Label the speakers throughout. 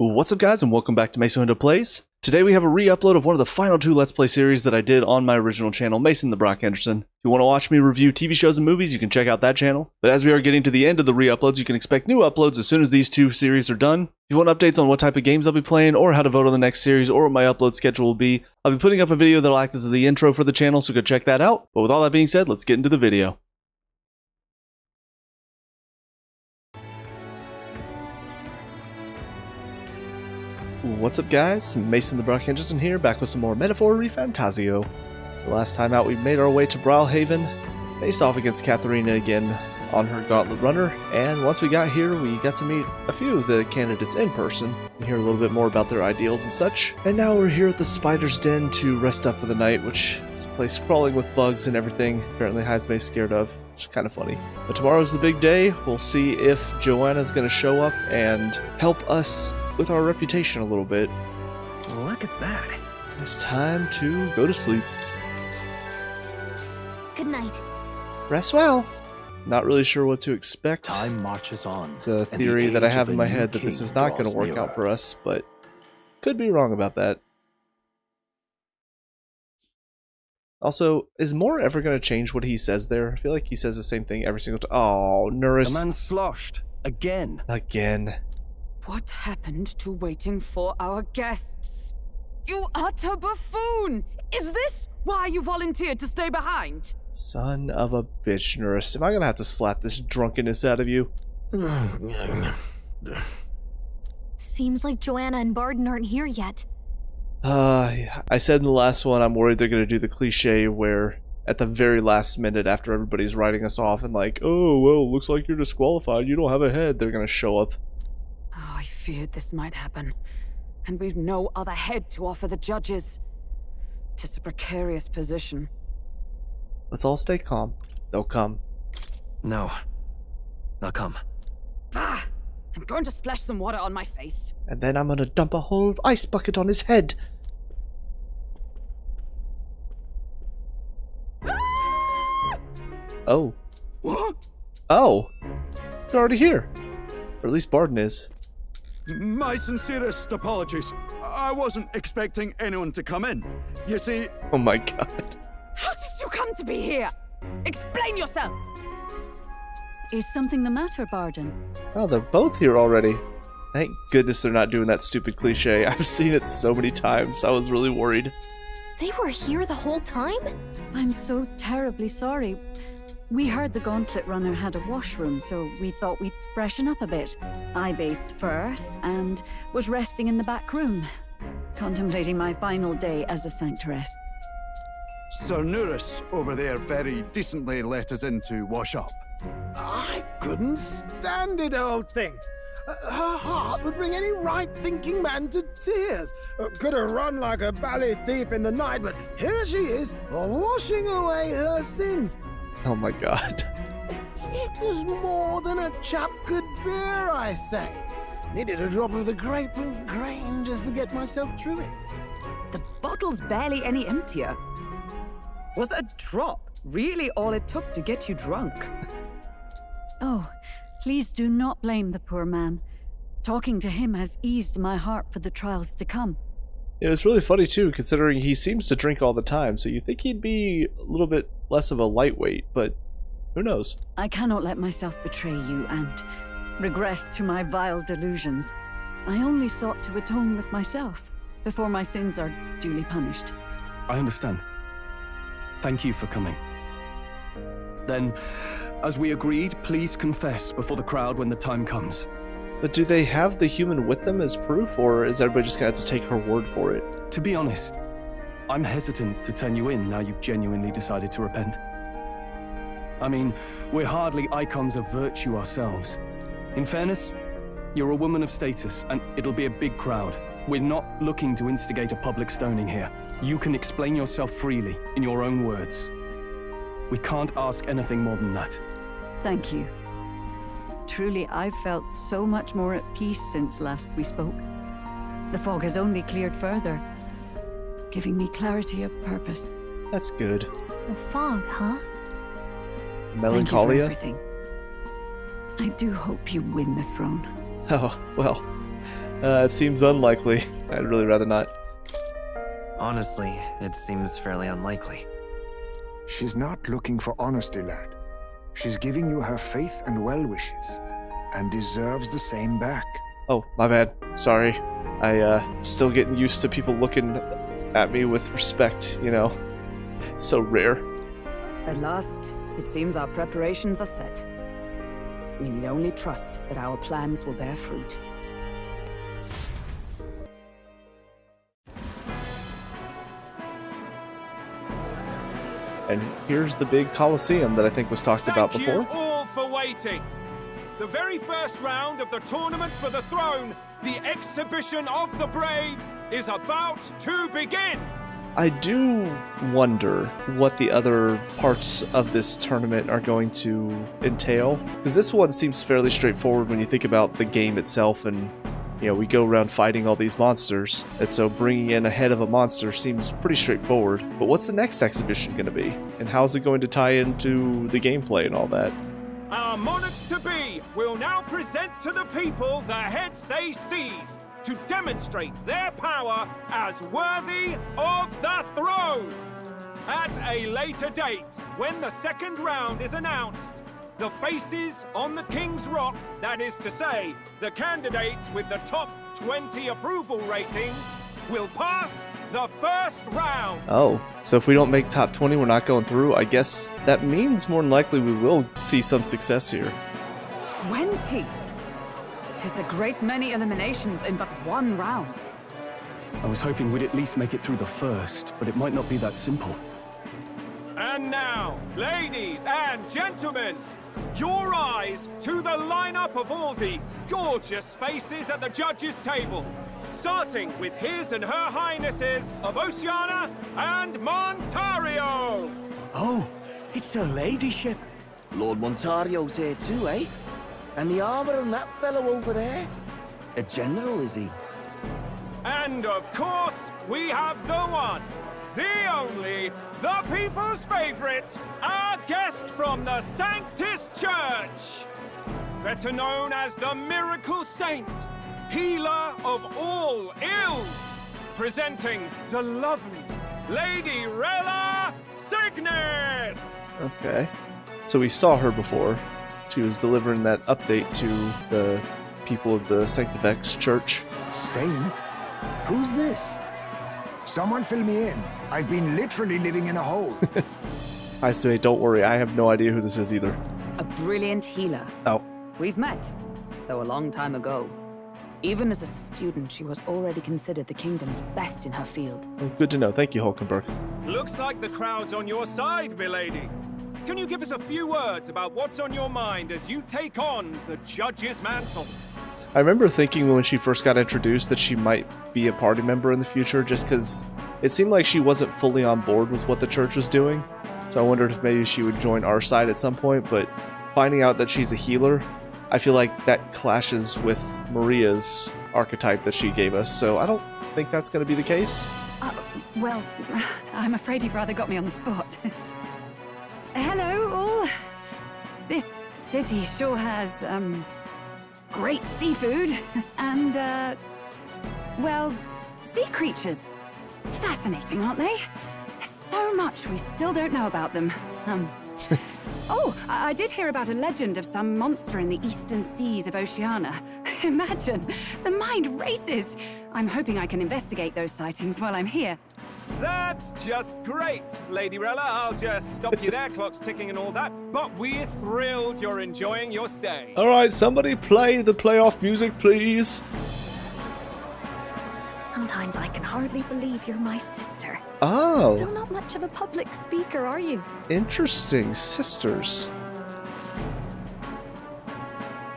Speaker 1: What's up guys and welcome back to Maso Hendo Plays. Today we have a re-upload of one of the final two Let's Play series that I did on my original channel, Mason the Brock Henderson. If you want to watch me review TV shows and movies, you can check out that channel. But as we are getting to the end of the re-uploads, you can expect new uploads as soon as these two series are done. If you want updates on what type of games I'll be playing, or how to vote on the next series, or what my upload schedule will be, I'll be putting up a video that'll act as the intro for the channel, so go check that out. But with all that being said, let's get into the video. What's up guys, Mason the Brock Henderson here, back with some more Metaphor ReFantazio. So last time out we made our way to Brilehaven, faced off against Katharina again on her Gauntlet Runner, and once we got here we got to meet a few of the candidates in person and hear a little bit more about their ideals and such. And now we're here at the Spider's Den to rest up for the night, which is a place crawling with bugs and everything apparently Heismay's scared of, which is kind of funny. But tomorrow's the big day. We'll see if Joanna's going to show up and help us with our reputation a little bit.
Speaker 2: Look at that.
Speaker 1: It's time to go to sleep.
Speaker 3: Good night.
Speaker 1: Rest well. Not really sure what to expect.
Speaker 2: Time marches on.
Speaker 1: It's a theory that I have in my head that this is not going to work out for us, but could be wrong about that. Also, is Moore ever going to change what he says there? I feel like he says the same thing every single time. Oh, Nurse.
Speaker 2: The man sloshed. Again.
Speaker 1: Again.
Speaker 4: What happened to waiting for our guests? You utter buffoon! Is this why you volunteered to stay behind?
Speaker 1: Son of a bitch, Nurse. Am I gonna have to slap this drunkenness out of you?
Speaker 3: Seems like Joanna and Barden aren't here yet.
Speaker 1: I said in the last one I'm worried they're gonna do the cliche where at the very last minute after everybody's writing us off and like, oh, well, looks like you're disqualified, you don't have a head, they're gonna show up.
Speaker 4: Oh, I feared this might happen. And we've no other head to offer the judges. 'Tis a precarious position.
Speaker 1: Let's all stay calm. They'll come.
Speaker 2: No. Now come.
Speaker 4: Ah! I'm going to splash some water on my face.
Speaker 1: And then I'm gonna dump a whole ice bucket on his head.
Speaker 4: Ah!
Speaker 1: Oh.
Speaker 2: What?
Speaker 1: Oh. They're already here. Or at least Barden is.
Speaker 5: My sincerest apologies. I wasn't expecting anyone to come in. You see...
Speaker 1: Oh my god.
Speaker 4: How did you come to be here? Explain yourself!
Speaker 6: Is something the matter, Barden?
Speaker 1: Oh, they're both here already. Thank goodness they're not doing that stupid cliche. I've seen it so many times. I was really worried.
Speaker 3: They were here the whole time?
Speaker 6: I'm so terribly sorry. We heard the Gauntlet Runner had a washroom, so we thought we'd freshen up a bit. I bathed first and was resting in the back room, contemplating my final day as a sanctoress.
Speaker 5: Sir Nuris over there very decently let us in to wash up.
Speaker 7: I couldn't stand it, old thing. Her heart would bring any right-thinking man to tears. Could have run like a ballet thief in the night, but here she is, washing away her sins.
Speaker 1: Oh my god.
Speaker 7: It was more than a chap could bear, I say. Needed a drop of the grape and grain just to get myself through it.
Speaker 4: The bottle's barely any emptier. Was a drop really all it took to get you drunk?
Speaker 6: Oh, please do not blame the poor man. Talking to him has eased my heart for the trials to come.
Speaker 1: It was really funny too, considering he seems to drink all the time, so you think he'd be a little bit less of a lightweight, but who knows?
Speaker 6: I cannot let myself betray you and regress to my vile delusions. I only sought to atone with myself before my sins are duly punished.
Speaker 2: I understand. Thank you for coming. Then, as we agreed, please confess before the crowd when the time comes.
Speaker 1: But do they have the human with them as proof, or is everybody just gonna have to take her word for it?
Speaker 2: To be honest, I'm hesitant to turn you in now you've genuinely decided to repent. I mean, we're hardly icons of virtue ourselves. In fairness, you're a woman of status, and it'll be a big crowd. We're not looking to instigate a public stoning here. You can explain yourself freely, in your own words. We can't ask anything more than that.
Speaker 6: Thank you. Truly, I've felt so much more at peace since last we spoke. The fog has only cleared further, giving me clarity of purpose.
Speaker 1: That's good.
Speaker 3: The fog, huh?
Speaker 1: Melancholia?
Speaker 6: Thank you for everything. I do hope you win the throne.
Speaker 1: Oh, well, It seems unlikely. I'd really rather not.
Speaker 8: Honestly, it seems fairly unlikely.
Speaker 9: She's not looking for honesty, lad. She's giving you her faith and well wishes, and deserves the same back.
Speaker 1: Oh, my bad. Sorry. Still getting used to people looking at me with respect, you know. It's so rare.
Speaker 4: At last, it seems our preparations are set. We need only trust that our plans will bear fruit.
Speaker 1: And here's the big Colosseum that I think was talked about before.
Speaker 10: Thank you all for waiting. The very first round of the tournament for the throne, the exhibition of the brave, is about to begin.
Speaker 1: I do wonder what the other parts of this tournament are going to entail, because this one seems fairly straightforward when you think about the game itself, and you know, we go around fighting all these monsters, and so bringing in a head of a monster seems pretty straightforward. But what's the next exhibition going to be, and how's it going to tie into the gameplay and all that?
Speaker 10: Our monarchs-to-be will now present to the people the heads they seized to demonstrate their power as worthy of the throne. At a later date, when the second round is announced, the faces on the King's Rock, that is to say, the candidates with the top 20 approval ratings, will pass the first round.
Speaker 1: Oh, so if we don't make top 20, we're not going through? I guess that means more than likely we will see some success here.
Speaker 4: 20? 'Tis a great many eliminations in but one round.
Speaker 2: I was hoping we'd at least make it through the first, but it might not be that simple.
Speaker 10: And now, ladies and gentlemen, your eyes to the lineup of all the gorgeous faces at the judges' table, starting with His and Her Highnesses of Oceania and Montario.
Speaker 11: Oh, it's her ladyship. Lord Montario's here too, eh? And the armor on that fellow over there? A general, is he?
Speaker 10: And of course, we have the one, the only, the people's favorite, our guest from the Sanctus Church. Better known as the Miracle Saint, healer of all ills, presenting the lovely Lady Rella Cygnus.
Speaker 1: Okay. So we saw her before. She was delivering that update to the people of the Sanctifex Church.
Speaker 9: Saint? Who's this? Someone fill me in. I've been literally living in a hole.
Speaker 1: Hi, Stu, don't worry. I have no idea who this is either.
Speaker 4: A brilliant healer.
Speaker 1: Oh.
Speaker 4: We've met, though a long time ago. Even as a student, she was already considered the kingdom's best in her field.
Speaker 1: Oh, good to know. Thank you, Hulkenberg.
Speaker 10: Looks like the crowd's on your side, milady. Can you give us a few words about what's on your mind as you take on the judge's mantle?
Speaker 1: I remember thinking when she first got introduced that she might be a party member in the future, just because it seemed like she wasn't fully on board with what the church was doing. So I wondered if maybe she would join our side at some point, but finding out that she's a healer, I feel like that clashes with Maria's archetype that she gave us, so I don't think that's going to be the case.
Speaker 6: Well, I'm afraid you've rather got me on the spot. Hello, all. This city sure has, great seafood and, well, sea creatures. Fascinating, aren't they? There's so much we still don't know about them. Oh, I did hear about a legend of some monster in the eastern seas of Oceania. Imagine, the mind races. I'm hoping I can investigate those sightings while I'm here.
Speaker 10: That's just great, Lady Rella. I'll just stop you there, clock's ticking and all that, but we're thrilled you're enjoying your stay.
Speaker 1: Alright, somebody play the playoff music, please.
Speaker 3: Sometimes I can hardly believe you're my sister.
Speaker 1: Oh.
Speaker 3: Still not much of a public speaker, are you?
Speaker 1: Interesting. Sisters.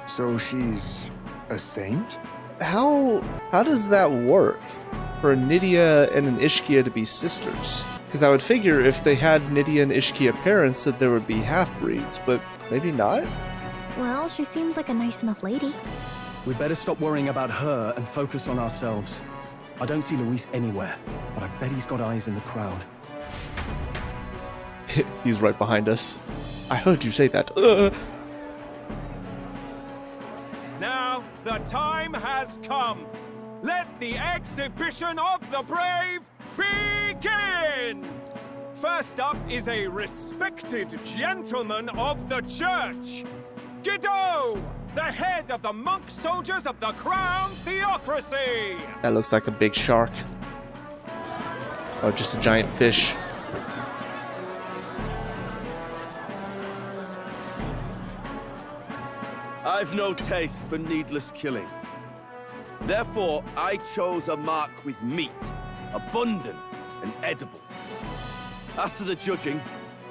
Speaker 9: So she's a saint?
Speaker 1: How does that work? For a Nydia and an Ishkia to be sisters? Because I would figure if they had Nydia and Ishkia parents that there would be half-breeds, but maybe not?
Speaker 3: Well, she seems like a nice enough lady.
Speaker 2: We'd better stop worrying about her and focus on ourselves. I don't see Luis anywhere, but I bet he's got eyes in the crowd.
Speaker 1: He's right behind us. I heard you say that.
Speaker 10: Now, the time has come. let the exhibition of the brave begin! First up is a respected gentleman of the church, Hendo, the head of the monk soldiers of the Crown Theocracy!
Speaker 1: That looks like a big shark. Or just a giant fish.
Speaker 11: I've no taste for needless killing. Therefore, I chose a mark with meat, abundant and edible. After the judging,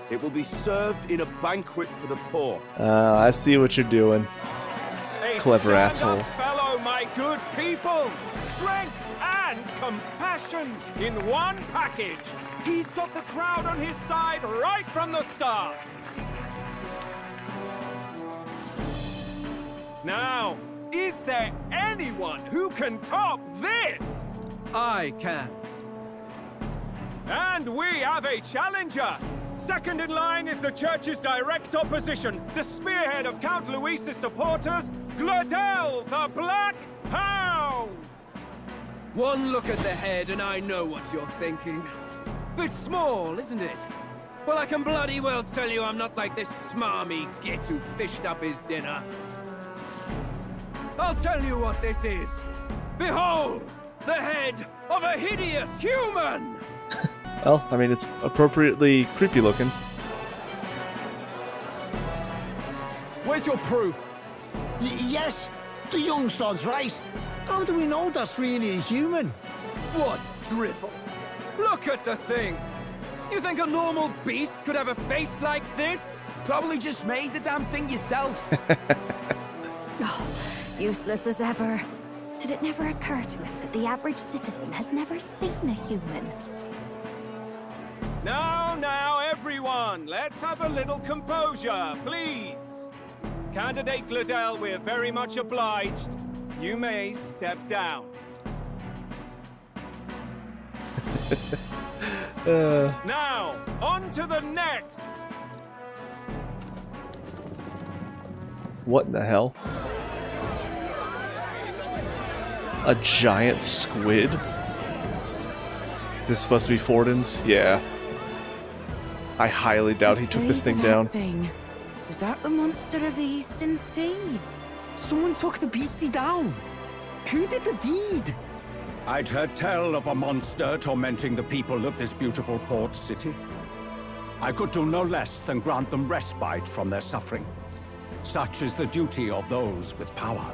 Speaker 11: it will be served in a banquet for the poor.
Speaker 1: I see what you're doing. Clever asshole.
Speaker 10: Fellow, my good people! Strength and compassion in one package! He's got the crowd on his side right from the start! Now, is there anyone who can top this?
Speaker 2: I can.
Speaker 10: And we have a challenger! Second in line is the church's direct opposition, the spearhead of Count Luis's supporters, Gladel the Black Hound!
Speaker 12: One look at the head and I know what you're thinking. Bit small, isn't it? Well, I can bloody well tell you I'm not like this smarmy git who fished up his dinner. I'll tell you what this is. Behold, the head of a hideous human!
Speaker 1: Well, I mean, it's appropriately creepy looking.
Speaker 12: Where's your proof?
Speaker 7: Yes, the young sod's right. How do we know that's really a human?
Speaker 12: What drivel? Look at the thing! You think a normal beast could have a face like this?
Speaker 11: Probably just made the damn thing yourself.
Speaker 3: Oh, useless as ever. Did it never occur to him that the average citizen has never seen a human?
Speaker 10: Now, everyone, let's have a little composure, please. Candidate Gladel, we're very much obliged. You may step down. Now, on to the next.
Speaker 1: What in the hell? A giant squid? This is supposed to be Forden's? Yeah. I highly doubt he took this thing down.
Speaker 13: Is that the monster of the Eastern Sea? Someone took the beastie down. Who did the deed?
Speaker 5: I'd heard tell of a monster tormenting the people of this beautiful port city. I could do no less than grant them respite from their suffering. Such is the duty of those with power.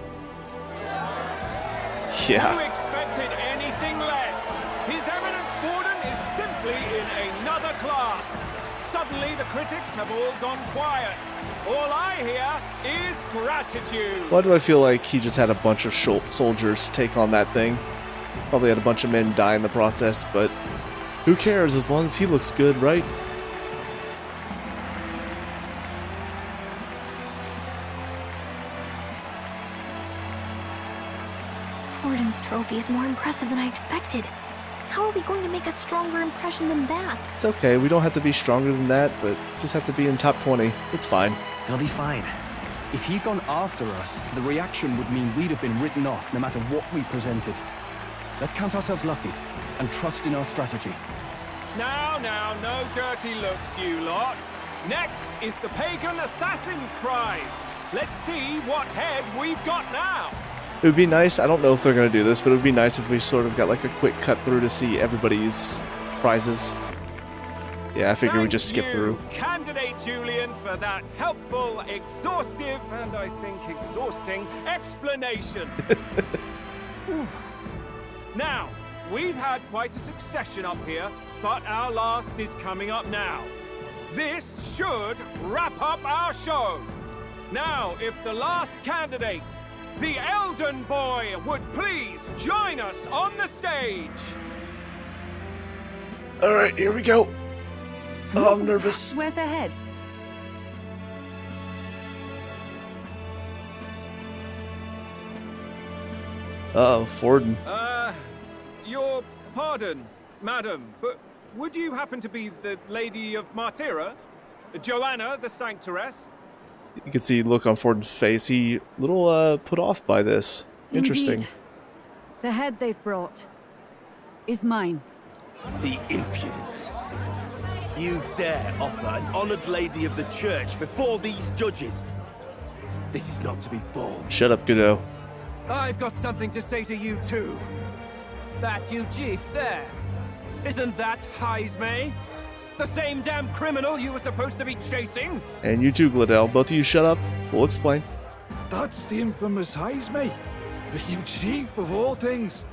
Speaker 1: Yeah.
Speaker 10: Who expected anything less? His Eminence Borden is simply in another class. Suddenly the critics have all gone quiet. All I hear is gratitude.
Speaker 1: Why do I feel like he just had a bunch of soldiers take on that thing? Probably had a bunch of men die in the process, but who cares as long as he looks good, right?
Speaker 3: Borden's trophy is more impressive than I expected. How are we going to make a stronger impression than that?
Speaker 1: It's okay, we don't have to be stronger than that, but just have to be in top 20. It's fine.
Speaker 8: It'll be fine.
Speaker 2: If he'd gone after us, the reaction would mean we'd have been written off no matter what we presented. Let's count ourselves lucky and trust in our strategy.
Speaker 10: Now, no dirty looks, you lot. Next is the Pagan Assassin's Prize. Let's see what head we've got now.
Speaker 1: It would be nice, I don't know if they're going to do this, but it would be nice if we sort of got like a quick cut through to see everybody's prizes. Yeah, I figure we just skip through.
Speaker 10: Candidate Julian, for that helpful, exhaustive, and I think exhausting explanation. Now, we've had quite a succession up here, but our last is coming up now. This should wrap up our show. Now, if the last candidate, the Elden Boy, would please join us on the stage.
Speaker 1: Alright, here we go. Oh, I'm nervous.
Speaker 6: Where's their head?
Speaker 1: Uh-oh, Forden.
Speaker 10: Your pardon, madam, but would you happen to be the Lady of Martyra? Joanna, the Sanctoress?
Speaker 1: You can see look on Forden's face. He a little put off by this. Interesting.
Speaker 6: Indeed. The head they've brought is mine.
Speaker 11: The impudence. You dare offer an honored lady of the church before these judges? This is not to be borne.
Speaker 1: Shut up, Godot.
Speaker 12: I've got something to say to you too. That you chief there. Isn't that Heisme? The same damn criminal you were supposed to be chasing?
Speaker 1: And you too, Gladell. Both of you shut up. We'll explain.
Speaker 14: That's the infamous Heisme. The new chief of all things.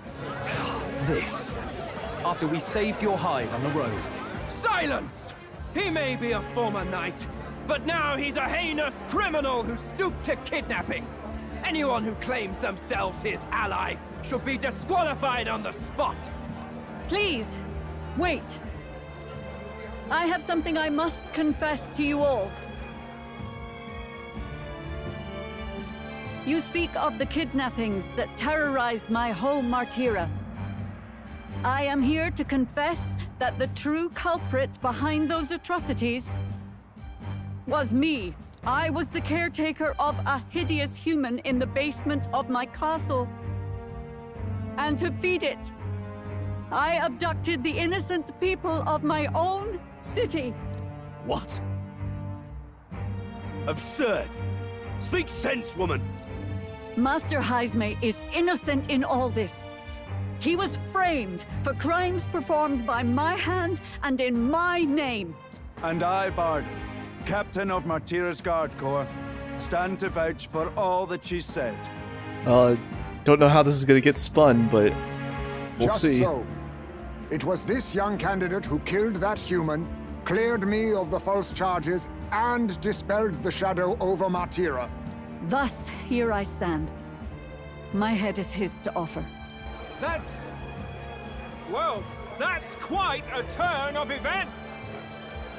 Speaker 2: This. After we saved your hide on the road.
Speaker 12: Silence! He may be a former knight, but now he's a heinous criminal who stooped to kidnapping. Anyone who claims themselves his ally should be disqualified on the spot.
Speaker 6: Please, wait. I have something I must confess to you all. You speak of the kidnappings that terrorized my home, Martira. I am here to confess that the true culprit behind those atrocities was me. I was the caretaker of a hideous human in the basement of my castle. And to feed it, I abducted the innocent people of my own city.
Speaker 11: What? Absurd! Speak sense, woman!
Speaker 6: Master Heisme is innocent in all this. He was framed for crimes performed by my hand and in my name.
Speaker 14: And I, Barden, captain of Martira's Guard Corps, stand to vouch for all that she said.
Speaker 1: Don't know how this is going to get spun, but we'll
Speaker 9: Just
Speaker 1: see.
Speaker 9: so. It was this young candidate who killed that human, cleared me of the false charges, and dispelled the shadow over Martira.
Speaker 6: Thus, here I stand. My head is his to offer.
Speaker 10: That's... well, that's quite a turn of events.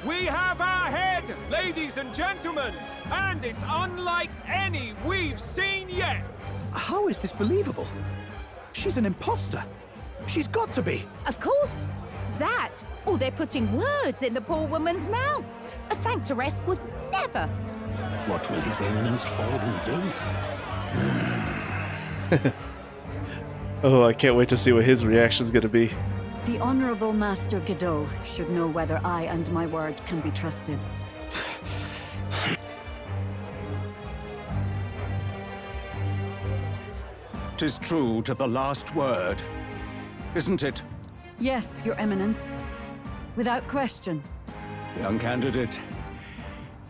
Speaker 10: We have our head, ladies and gentlemen, and it's unlike any we've seen yet.
Speaker 13: How is this believable? She's an imposter. She's got to be.
Speaker 3: Of course. That, or they're putting words in the poor woman's mouth. A sanctoress would never.
Speaker 7: What will His Eminence Forden do?
Speaker 1: Oh, I can't wait to see what his reaction's going to be.
Speaker 6: The Honorable Master Godot should know whether I and my words can be trusted.
Speaker 5: 'Tis true to the last word, isn't it?
Speaker 6: Yes, Your Eminence. Without question.
Speaker 5: Young candidate,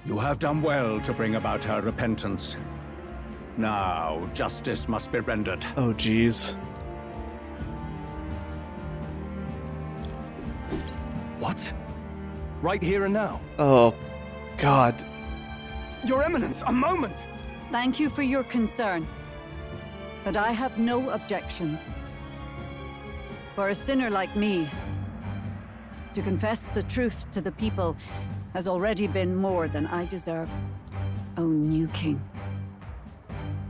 Speaker 5: you have done well to bring about her repentance. Now, justice must be rendered.
Speaker 1: Oh, jeez.
Speaker 2: What? Right here and now?
Speaker 1: Oh, God.
Speaker 2: Your Eminence, a moment!
Speaker 6: Thank you for your concern. But I have no objections. For a sinner like me, to confess the truth to the people has already been more than I deserve. O new king,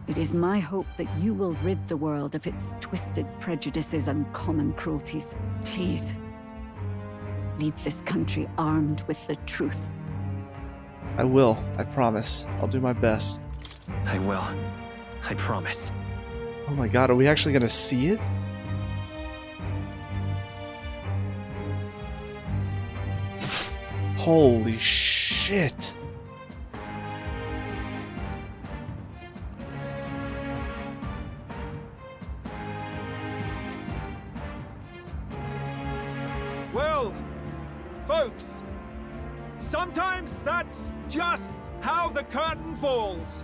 Speaker 6: it is my hope that you will rid the world of its twisted prejudices and common cruelties. Please, lead this country armed with the truth.
Speaker 1: I will. I promise. I'll do my best.
Speaker 8: I will. I promise.
Speaker 1: Oh my God, are we actually going to see it? Holy shit.
Speaker 10: Well, folks, sometimes that's just how the curtain falls.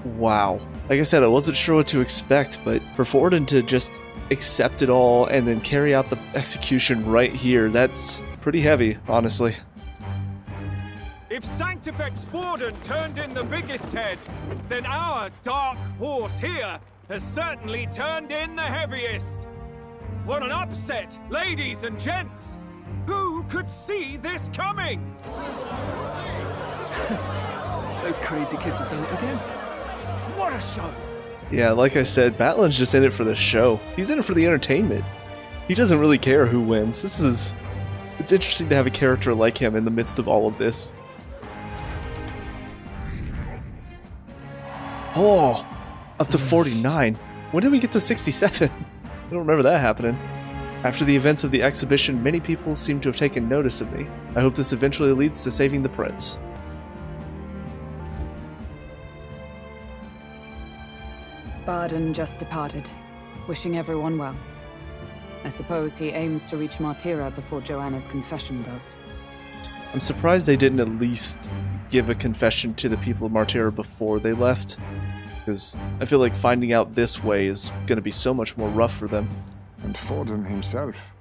Speaker 1: Wow. Like I said, I wasn't sure what to expect, but for Forden to just accept it all and then carry out the execution right here, that's pretty heavy, honestly.
Speaker 10: If Sanctifex Forden turned in the biggest head, then our dark horse here has certainly turned in the heaviest. What an upset, ladies and gents! Who could see this coming?
Speaker 2: Those crazy kids have done it again.
Speaker 10: What a show!
Speaker 1: Yeah, like I said, Battlin's just in it for the show. He's in it for the entertainment. He doesn't really care who wins. It's interesting to have a character like him in the midst of all of this. Oh, up to 49. When did we get to 67? I don't remember that happening. After the events of the exhibition, many people seem to have taken notice of me. I hope this eventually leads to saving the prince.
Speaker 4: Barden just departed, wishing everyone well. I suppose he aims to reach Martira before Joanna's confession does.
Speaker 1: I'm surprised they didn't at least give a confession to the people of Martira before they left, because I feel like finding out this way is going to be so much more rough for them.
Speaker 9: And Forden himself.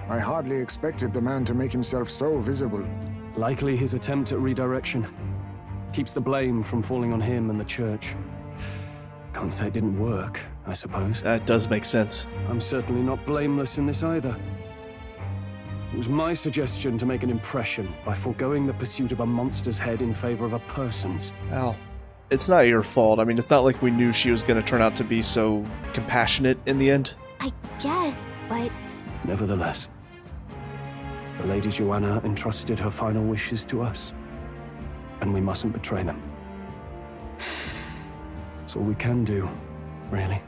Speaker 9: I hardly expected the man to make himself so visible.
Speaker 2: Likely his attempt at redirection. Keeps the blame from falling on him and the church. Can't say it didn't work, I suppose.
Speaker 1: That does make sense.
Speaker 2: I'm certainly not blameless in this either. It was my suggestion to make an impression by foregoing the pursuit of a monster's head in favor of a person's.
Speaker 1: Al, it's not your fault. I mean, it's not like we knew she was going to turn out to be so compassionate in the end.
Speaker 3: I guess, but...
Speaker 2: Nevertheless, the Lady Joanna entrusted her final wishes to us, and we mustn't betray them. That's all we can do, really.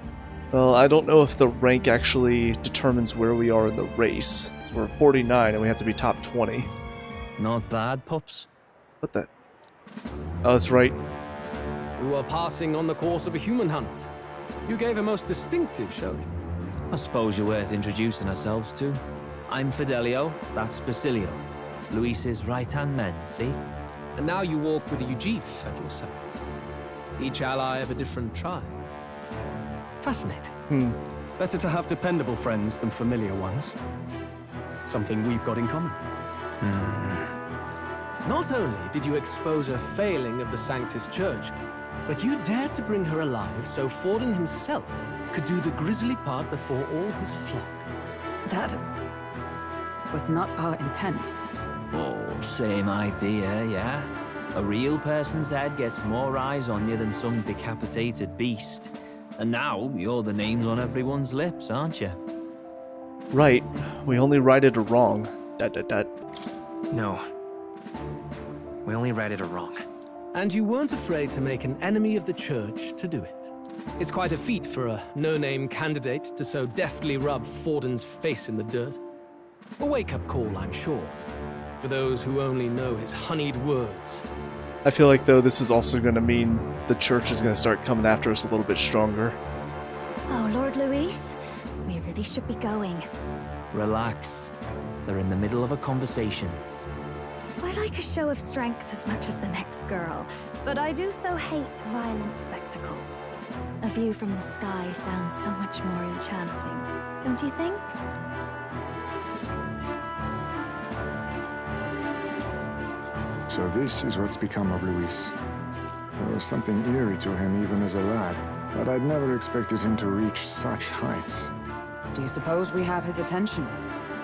Speaker 1: Well, I don't know if the rank actually determines where we are in the race. So we're 49 and we have to be top 20.
Speaker 8: Not bad, pups.
Speaker 1: What the? Oh, that's right.
Speaker 12: We were passing on the course of a human hunt. You gave a most distinctive showing.
Speaker 8: I suppose you're worth introducing ourselves to. I'm Fidelio, that's Basilio. Luis's right-hand men, see?
Speaker 12: And now you walk with a Ujif at your side. Each ally of a different tribe. Fascinating.
Speaker 2: Better to have dependable friends than familiar ones. Something we've got in common.
Speaker 12: Not only did you expose a failing of the Sanctus Church, but you dared to bring her alive so Forden himself could do the grisly part before all his flock.
Speaker 4: That was not our intent.
Speaker 8: Oh, same idea, yeah? A real person's head gets more eyes on you than some decapitated beast. And now, you're the names on everyone's lips, aren't you?
Speaker 1: Right. We only righted a wrong. ...
Speaker 8: No. We only righted a wrong.
Speaker 12: And you weren't afraid to make an enemy of the church to do it. It's quite a feat for a no-name candidate to so deftly rub Forden's face in the dirt. A wake-up call, I'm sure, for those who only know his honeyed words.
Speaker 1: I feel like, though, this is also going to mean the church is going to start coming after us a little bit stronger.
Speaker 3: Oh, Lord Luis, we really should be going.
Speaker 8: Relax. They're in the middle of a conversation.
Speaker 3: I like a show of strength as much as the next girl, but I do so hate violent spectacles. A view from the sky sounds so much more enchanting, don't you think?
Speaker 9: So this is what's become of Luis. There was something eerie to him even as a lad, but I'd never expected him to reach such heights.
Speaker 4: Do you suppose we have his attention?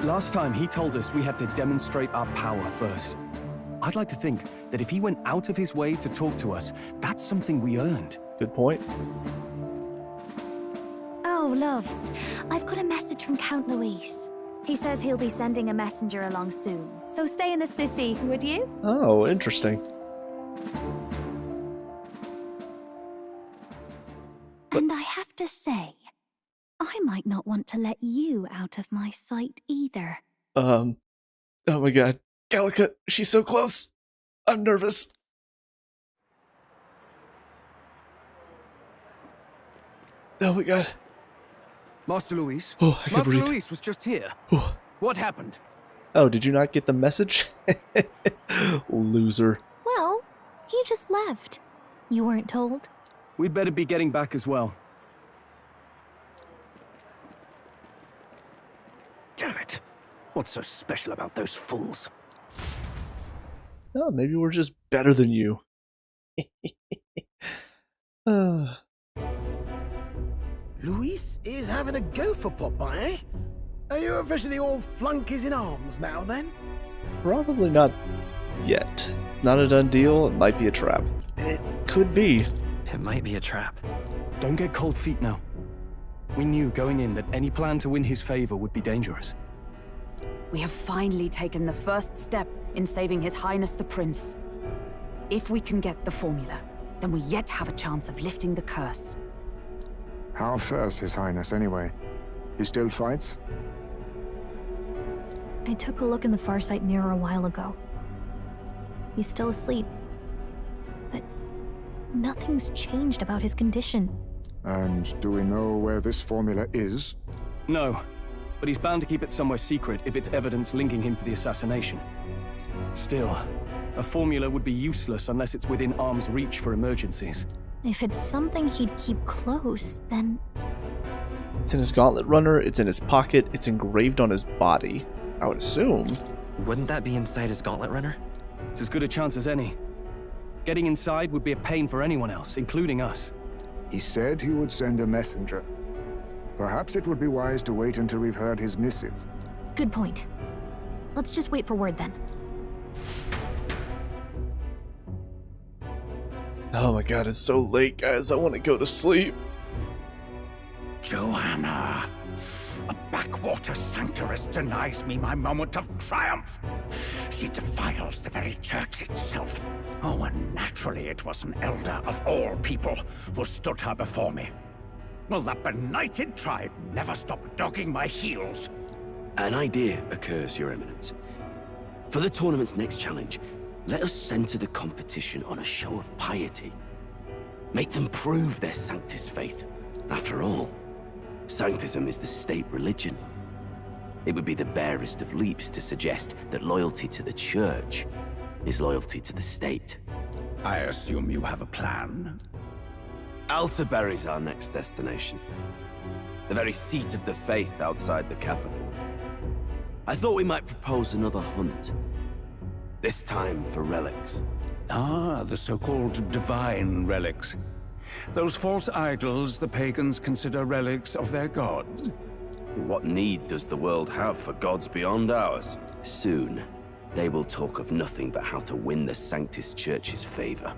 Speaker 2: Last time he told us we had to demonstrate our power first. I'd like to think that if he went out of his way to talk to us, that's something we earned.
Speaker 1: Good point.
Speaker 3: Oh, loves, I've got a message from Count Luis. He says he'll be sending a messenger along soon, so stay in the city, would you?
Speaker 1: Oh, interesting.
Speaker 3: And I have to say, I might not want to let you out of my sight either.
Speaker 1: Oh my god. Gallica, she's so close. I'm nervous. Oh my god.
Speaker 12: Master Luis?
Speaker 1: Oh, I can
Speaker 12: Master
Speaker 1: breathe.
Speaker 12: Luis was just here.
Speaker 1: Oh.
Speaker 12: What happened?
Speaker 1: Oh, did you not get the message? Loser.
Speaker 3: Well, he just left. You weren't told?
Speaker 2: We'd better be getting back as well.
Speaker 12: Damn it. What's so special about those fools?
Speaker 1: Oh, maybe we're just better than you.
Speaker 7: Luis is having a go for Popeye, eh? Are you officially all flunkies in arms now, then?
Speaker 1: Probably not yet. It's not a done deal. It might be a trap. It could be.
Speaker 8: It might be a trap.
Speaker 2: Don't get cold feet now. We knew going in that any plan to win his favor would be dangerous.
Speaker 4: We have finally taken the first step in saving His Highness the Prince. If we can get the formula, then we yet have a chance of lifting the curse.
Speaker 9: How fares His Highness, anyway? He still fights?
Speaker 3: I took a look in the Farsight mirror a while ago. He's still asleep. But nothing's changed about his condition.
Speaker 9: And do we know where this formula is?
Speaker 2: No, but he's bound to keep it somewhere secret if it's evidence linking him to the assassination. Still, a formula would be useless unless it's within arm's reach for emergencies.
Speaker 3: If it's something he'd keep close, then...
Speaker 1: It's in his gauntlet runner, it's in his pocket, it's engraved on his body. I would assume.
Speaker 15: Wouldn't that be inside his gauntlet runner?
Speaker 2: It's as good a chance as any. Getting inside would be a pain for anyone else, including us.
Speaker 9: He said he would send a messenger. Perhaps it would be wise to wait until we've heard his missive.
Speaker 3: Good point. Let's just wait for word then.
Speaker 1: Oh my god, it's so late, guys. I want to go to sleep.
Speaker 5: Joanna, a backwater sanctuaress denies me my moment of triumph. She defiles the very church itself. Oh, and naturally it was an elder of all people who stood her before me. Will that benighted tribe never stop dogging my heels?
Speaker 11: An idea occurs, Your Eminence. For the tournament's next challenge, let us center the competition on a show of piety. Make them prove their Sanctus faith. After all, Sanctism is the state religion. It would be the barest of leaps to suggest that loyalty to the church is loyalty to the state.
Speaker 5: I assume you have a plan?
Speaker 11: Altaberry's our next destination. The very seat of the faith outside the capital. I thought we might propose another hunt. This time for relics.
Speaker 5: Ah, the so-called divine relics. Those false idols the pagans consider relics of their gods.
Speaker 11: What need does the world have for gods beyond ours? Soon, they will talk of nothing but how to win the Sanctus Church's favor.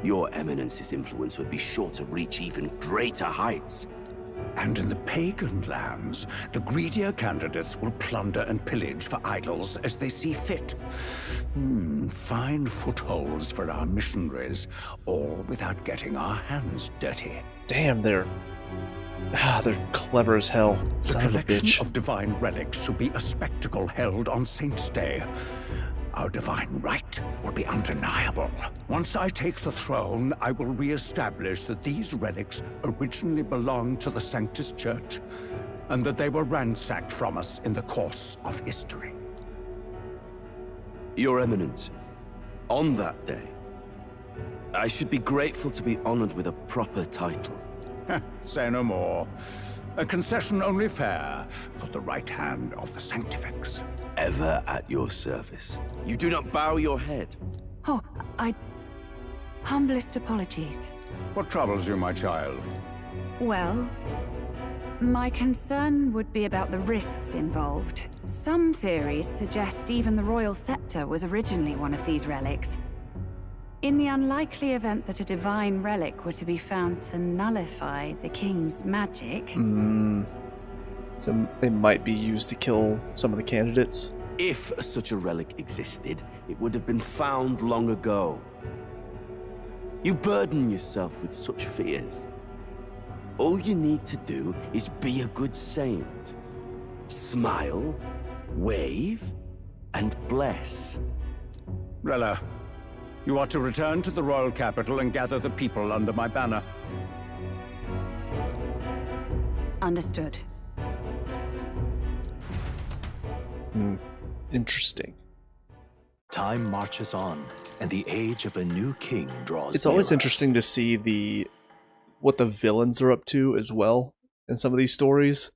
Speaker 11: Your Eminence's influence would be sure to reach even greater heights.
Speaker 5: And in the pagan lands, the greedier candidates will plunder and pillage for idols as they see fit. Fine footholds for our missionaries, all without getting our hands dirty.
Speaker 1: Damn, they're clever as hell. Son of a bitch.
Speaker 5: The collection of divine relics should be a spectacle held on Saint's Day. Our divine right will be undeniable. Once I take the throne, I will re-establish that these relics originally belonged to the Sanctus Church, and that they were ransacked from us in the course of history.
Speaker 11: Your Eminence, on that day, I should be grateful to be honored with a proper title.
Speaker 5: Say no more. A concession only fair for the right hand of the Sanctifex.
Speaker 11: Ever at your service. You do not bow your head.
Speaker 4: Oh, humblest apologies.
Speaker 5: What troubles you, my child?
Speaker 6: Well, my concern would be about the risks involved. Some theories suggest even the royal scepter was originally one of these relics. In the unlikely event that a divine relic were to be found to nullify the king's magic...
Speaker 1: So they might be used to kill some of the candidates.
Speaker 11: If such a relic existed, it would have been found long ago. You burden yourself with such fears. All you need to do is be a good saint. Smile, wave, and bless.
Speaker 5: Rella, you are to return to the royal capital and gather the people under my banner.
Speaker 6: Understood.
Speaker 1: Interesting.
Speaker 16: Time marches on, and the age of a new king draws
Speaker 1: It's always
Speaker 16: nearer.
Speaker 1: interesting to see what the villains are up to as well in some of these stories.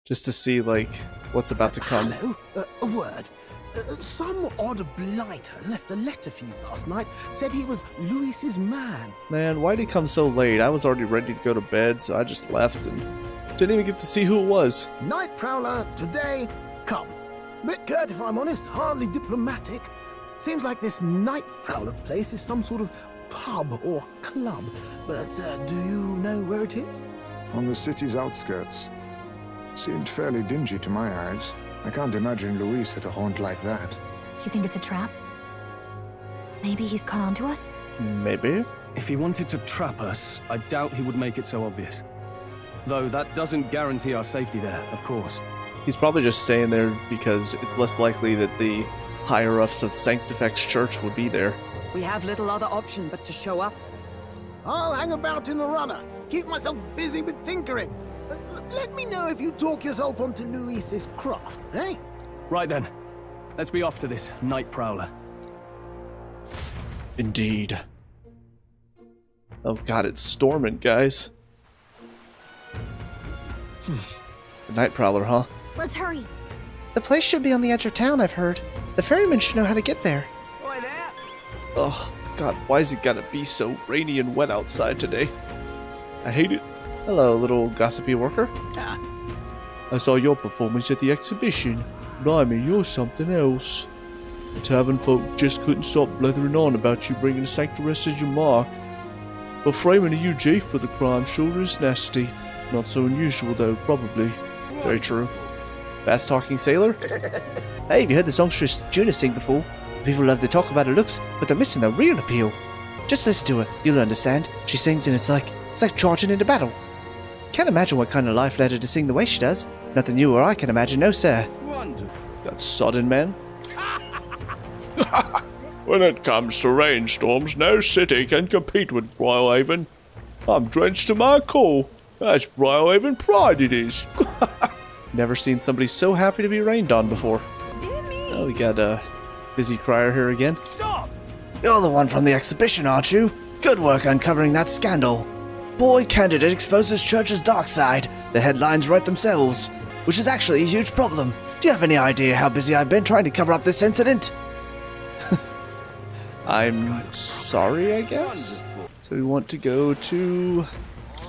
Speaker 1: Just to see, like, what's about to come.
Speaker 7: Hello? A word. Some odd blighter left a letter for you last night. Said he was Luis's man.
Speaker 1: Man, why'd he come so late? I was already ready to go to bed, so I just left and didn't even get to see who it was.
Speaker 7: Night Prowler, today, come. Bit curt if I'm honest, hardly diplomatic. Seems like this Night Prowler place is some sort of pub or club. But do you know where it is?
Speaker 9: On the city's outskirts. Seemed fairly dingy to my eyes. I can't imagine Luis had a haunt like that.
Speaker 3: You think it's a trap? Maybe he's caught on to us?
Speaker 1: Maybe.
Speaker 2: If he wanted to trap us, I doubt he would make it so obvious. Though that doesn't guarantee our safety there, of course.
Speaker 1: He's probably just staying there because it's less likely that the higher-ups of Sanctifex Church would be there.
Speaker 4: We have little other option but to show up.
Speaker 7: I'll hang about in the runner. Keep myself busy with tinkering. Let me know if you talk yourself onto Luis's craft, eh?
Speaker 2: Right then. Let's be off to this night prowler.
Speaker 1: Indeed. Oh god, it's storming, guys. The night prowler, huh?
Speaker 3: Let's hurry.
Speaker 1: The place should be on the edge of town, I've heard. The ferryman should know how to get there.
Speaker 12: Oi there!
Speaker 1: Oh god, why is it gotta be so rainy and wet outside today? I hate it. Hello, little gossipy worker. I saw your performance at the exhibition. Blimey, you're something else. The tavern folk just couldn't stop blethering on about you bringing a sanctuaress as your mark. But framing a UG for the crime sure is nasty. Not so unusual though, probably. Very true. Fast-talking sailor? Hey, have you heard the songstress Juna sing before? People love to talk about her looks, but they're missing the real appeal. Just listen to her, you'll understand. She sings and it's like charging into battle. Can't imagine what kind of life led her to sing the way she does. Nothing you or I can imagine, no sir. Got sodden, man. When it comes to rainstorms, no city can compete with Brilehaven. I'm drenched to my core. That's Brilehaven pride it is. Never seen somebody so happy to be rained on before. Oh, we got a busy crier here again.
Speaker 10: Stop!
Speaker 1: You're the one from the exhibition, aren't you? Good work uncovering that scandal. Boy candidate exposes church's dark side. The headlines write themselves, which is actually a huge problem. Do you have any idea how busy I've been trying to cover up this incident? I'm sorry, I guess? So we want to go to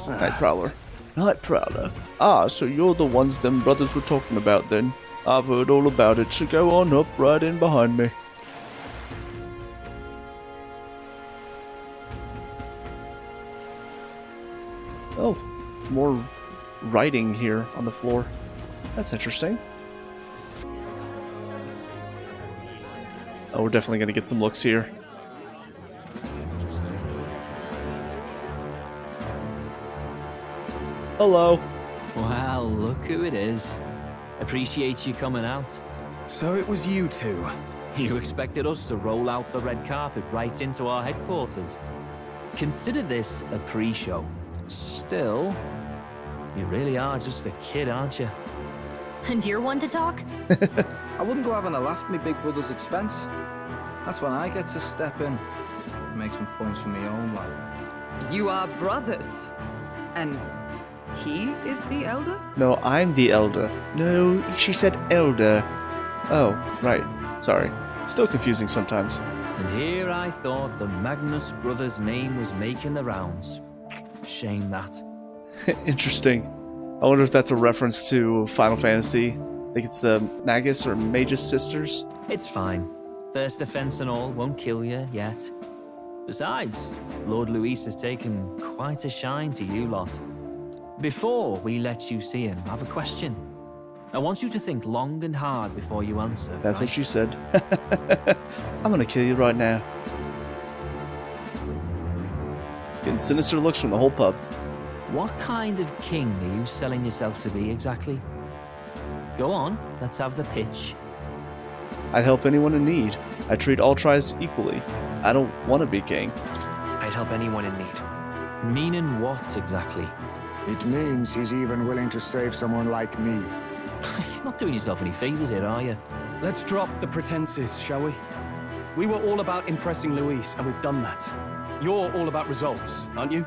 Speaker 1: Night Prowler. Night Prowler. Ah, so you're the ones them brothers were talking about then. I've heard all about it, so go on up right in behind me. Oh, more writing here on the floor. That's interesting. Oh, we're definitely going to get some looks here. Hello.
Speaker 8: Well, look who it is. Appreciate you coming out.
Speaker 2: So it was you two.
Speaker 8: You expected us to roll out the red carpet right into our headquarters. Consider this a pre-show. Still, you really are just a kid, aren't you?
Speaker 3: And you're one to talk?
Speaker 17: I wouldn't go having a laugh at my big brother's expense. That's when I get to step in and make some points for my own life.
Speaker 4: You are brothers. And he is the elder?
Speaker 1: No, I'm the elder. No, she said elder. Oh, right. Sorry. Still confusing sometimes.
Speaker 8: And here I thought the Magnus brothers' name was making the rounds. Shame that.
Speaker 1: Interesting. I wonder if that's a reference to Final Fantasy. I think it's the Magus or Magus sisters.
Speaker 8: It's fine. First offense and all won't kill you yet. Besides, Lord Luis has taken quite a shine to you lot. Before we let you see him, I have a question. I want you to think long and hard before you answer.
Speaker 1: That's
Speaker 8: right?
Speaker 1: what she said. I'm gonna kill you right now. Getting sinister looks from the whole pub.
Speaker 8: What kind of king are you selling yourself to be exactly? Go on, let's have the pitch.
Speaker 1: I'd help anyone in need. I treat all tribes equally. I don't want to be king.
Speaker 15: I'd help anyone in need.
Speaker 8: Meaning what exactly?
Speaker 9: It means he's even willing to save someone like me.
Speaker 8: You're not doing yourself any favors here, are you?
Speaker 2: Let's drop the pretenses, shall we? We were all about impressing Luis, and we've done that. You're all about results, aren't you?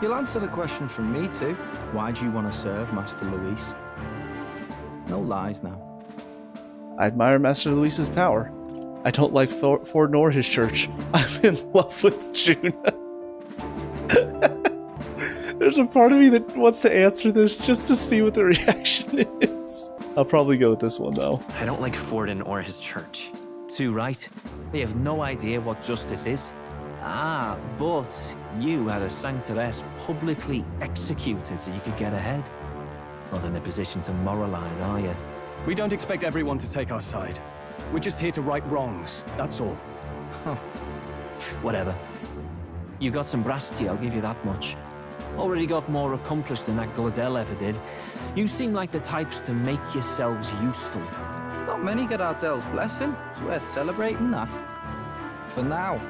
Speaker 17: You'll answer the question from me too. Why do you want to serve Master Luis? No lies now.
Speaker 1: I admire Master Luis's power. I don't like Ford nor his church. I'm in love with Juna. There's a part of me that wants to answer this just to see what the reaction is. I'll probably go with this one, though.
Speaker 15: I don't like Forden or his church.
Speaker 8: Too right. They have no idea what justice is. Ah, but you had a sanctuaress publicly executed so you could get ahead. Not in a position to moralize, are you?
Speaker 2: We don't expect everyone to take our side. We're just here to right wrongs, that's all.
Speaker 8: Huh. Whatever. You got some brass tea, I'll give you that much. Already got more accomplished than Agdaladel ever did. You seem like the types to make yourselves useful.
Speaker 17: Not many get Ardel's blessing. It's worth celebrating that. For now,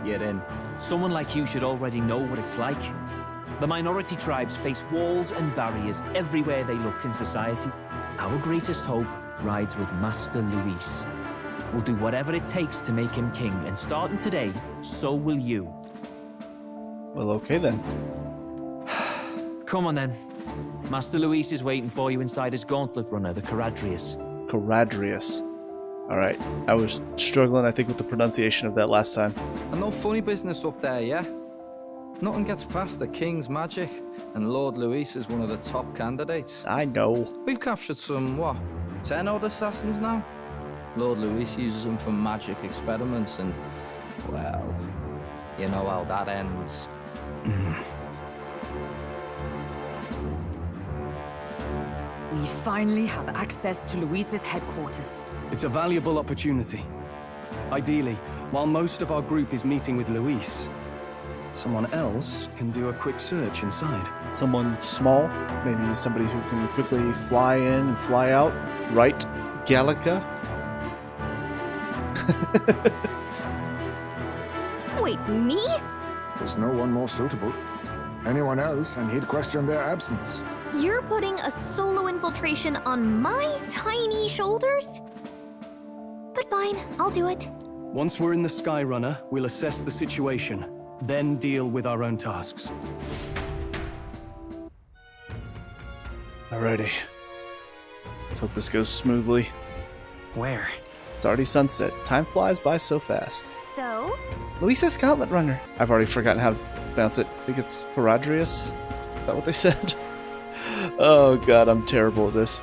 Speaker 17: you're in.
Speaker 8: Someone like you should already know what it's like. The minority tribes face walls and barriers everywhere they look in society. Our greatest hope rides with Master Luis. We'll do whatever it takes to make him king, and starting today, so will you.
Speaker 1: Well, okay then.
Speaker 8: Come on then. Master Luis is waiting for you inside his gauntlet runner, the Caradrius.
Speaker 1: Caradrius. Alright, I was struggling, I think, with the pronunciation of that last time.
Speaker 17: And no funny business up there, yeah? Nothing gets past the king's magic, and Lord Luis is one of the top candidates.
Speaker 1: I know.
Speaker 17: We've captured some, 10 odd assassins now? Lord Luis uses them for magic experiments, and, well, you know how that ends.
Speaker 4: We finally have access to Luis's headquarters.
Speaker 2: It's a valuable opportunity. Ideally, while most of our group is meeting with Luis, someone else can do a quick search inside.
Speaker 1: Someone small, maybe somebody who can quickly fly in and fly out. Right, Gallica?
Speaker 3: Wait, me?
Speaker 9: There's no one more suitable. Anyone else, and he'd question their absence.
Speaker 3: You're putting a solo infiltration on my tiny shoulders? But fine, I'll do it.
Speaker 2: Once we're in the Skyrunner, we'll assess the situation, then deal with our own tasks.
Speaker 1: Alrighty. Let's hope this goes smoothly.
Speaker 15: Where?
Speaker 1: It's already sunset. Time flies by so fast.
Speaker 3: So?
Speaker 1: Luis's Gauntlet Runner. I've already forgotten how to pronounce it. I think it's Caradrius. Is that what they said? Oh god, I'm terrible at this.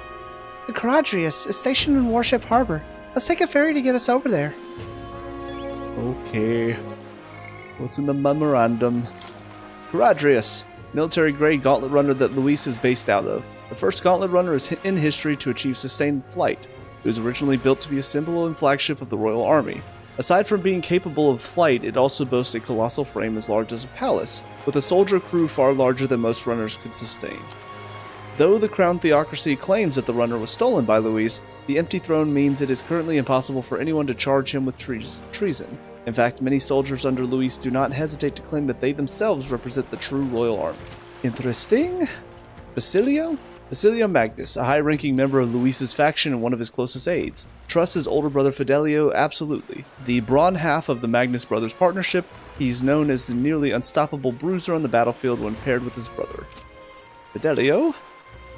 Speaker 1: The Caradrius is stationed in Warship Harbor. Let's take a ferry to get us over there. Okay. What's in the memorandum? Caradrius, military-grade gauntlet runner that Luis is based out of. The first gauntlet runner is in history to achieve sustained flight. It was originally built to be a symbol and flagship of the Royal Army. Aside from being capable of flight, it also boasts a colossal frame as large as a palace, with a soldier crew far larger than most runners could sustain. Though the Crown Theocracy claims that the runner was stolen by Luis, the empty throne means it is currently impossible for anyone to charge him with treason. In fact, many soldiers under Luis do not hesitate to claim that they themselves represent the true royal army. Interesting. Basilio Magnus, a high-ranking member of Luis's faction and one of his closest aides. Trusts his older brother Fidelio absolutely. The brawn half of the Magnus brothers' partnership, he's known as the nearly unstoppable bruiser on the battlefield when paired with his brother. Fidelio,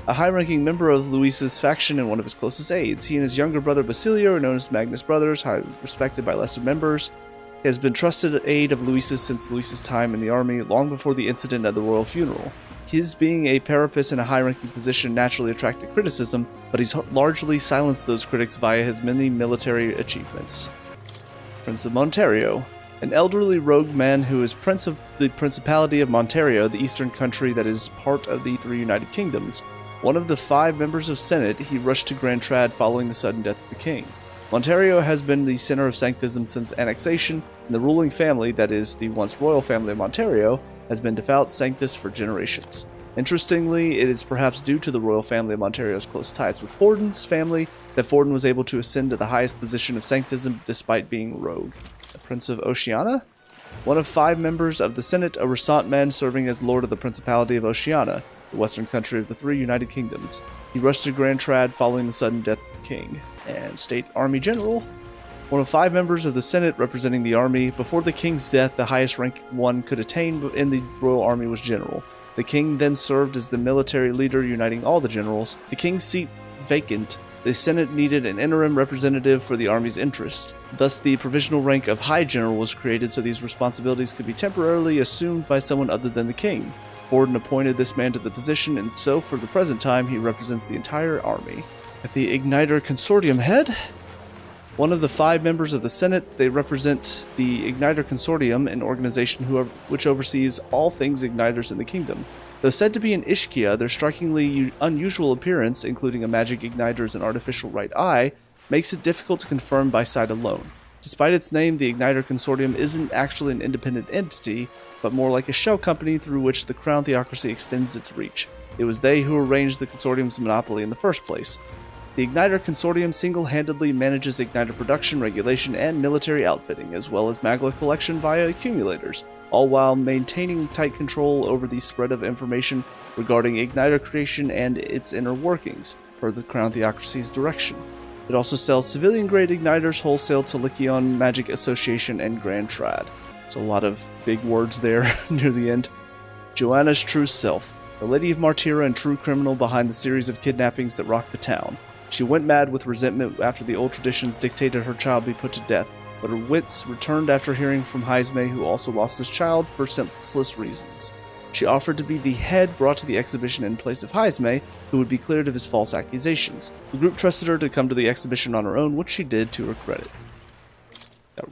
Speaker 1: a high-ranking member of Luis's faction and one of his closest aides. He and his younger brother Basilio are known as Magnus brothers, highly respected by lesser members. He has been trusted aide of Luis's since Luis's time in the army, long before the incident at the royal funeral. His being a parapus in a high-ranking position naturally attracted criticism, but he's largely silenced those critics via his many military achievements. Prince of Monterio, an elderly rogue man who is Prince of the Principality of Monterio, the eastern country that is part of the three United Kingdoms. One of the 5 members of Senate, he rushed to Grand Trad following the sudden death of the king. Monterio has been the center of sanctism since annexation, and the ruling family, that is, the once royal family of Monterio, has been devout sanctus for generations. Interestingly, it is perhaps due to the royal family of Monterio's close ties with Forden's family that Forden was able to ascend to the highest position of sanctism despite being rogue. The Prince of Oceania? One of 5 members of the Senate, a Ressant man serving as Lord of the Principality of Oceania, the western country of the 3 United Kingdoms. He rushed to Grand Trad following the sudden death of the king. And State Army General, one of 5 members of the Senate representing the army. Before the king's death, the highest rank one could attain in the royal army was general. The king then served as the military leader, uniting all the generals. The king's seat vacant, the Senate needed an interim representative for the army's interests. Thus, the provisional rank of high general was created so these responsibilities could be temporarily assumed by someone other than the king. Forden appointed this man to the position, and so for the present time he represents the entire army. At the Igniter Consortium head, one of the 5 members of the Senate, they represent the Igniter Consortium, an organization which oversees all things igniters in the kingdom. Though said to be an Ishkia, their strikingly unusual appearance, including a magic igniter's and artificial right eye, makes it difficult to confirm by sight alone. Despite its name, the Igniter Consortium isn't actually an independent entity. but more like a shell company through which the Crown Theocracy extends its reach. It was they who arranged the consortium's monopoly in the first place. The Igniter Consortium single-handedly manages Igniter production, regulation, and military outfitting, as well as Magla collection via accumulators, all while maintaining tight control over the spread of information regarding Igniter creation and its inner workings, per the Crown Theocracy's direction. It also sells civilian-grade igniters wholesale to Lycion Magic Association and Grand Trad. So a lot of big words there near the end. Joanna's true self, the Lady of Martyra and true criminal behind the series of kidnappings that rocked the town. She went mad with resentment after the old traditions dictated her child be put to death, but her wits returned after hearing from Heisme, who also lost his child for senseless reasons. She offered to be the head brought to the exhibition in place of Heisme, who would be cleared of his false accusations. The group trusted her to come to the exhibition on her own, which she did to her credit.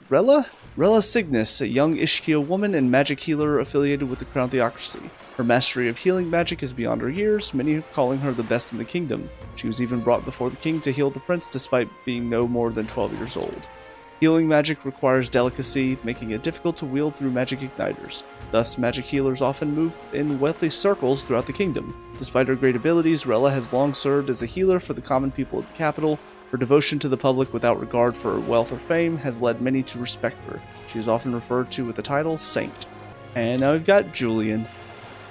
Speaker 1: Rella? Rella Cygnus, a young Ishkia woman and magic healer affiliated with the Crown Theocracy. Her mastery of healing magic is beyond her years, many calling her the best in the kingdom. She was even brought before the king to heal the prince despite being no more than 12 years old. Healing magic requires delicacy, making it difficult to wield through magic igniters. Thus, magic healers often move in wealthy circles throughout the kingdom. Despite her great abilities, Rella has long served as a healer for the common people of the capital. Her devotion to the public without regard for wealth or fame has led many to respect her. She is often referred to with the title Saint. And now we've got Julian.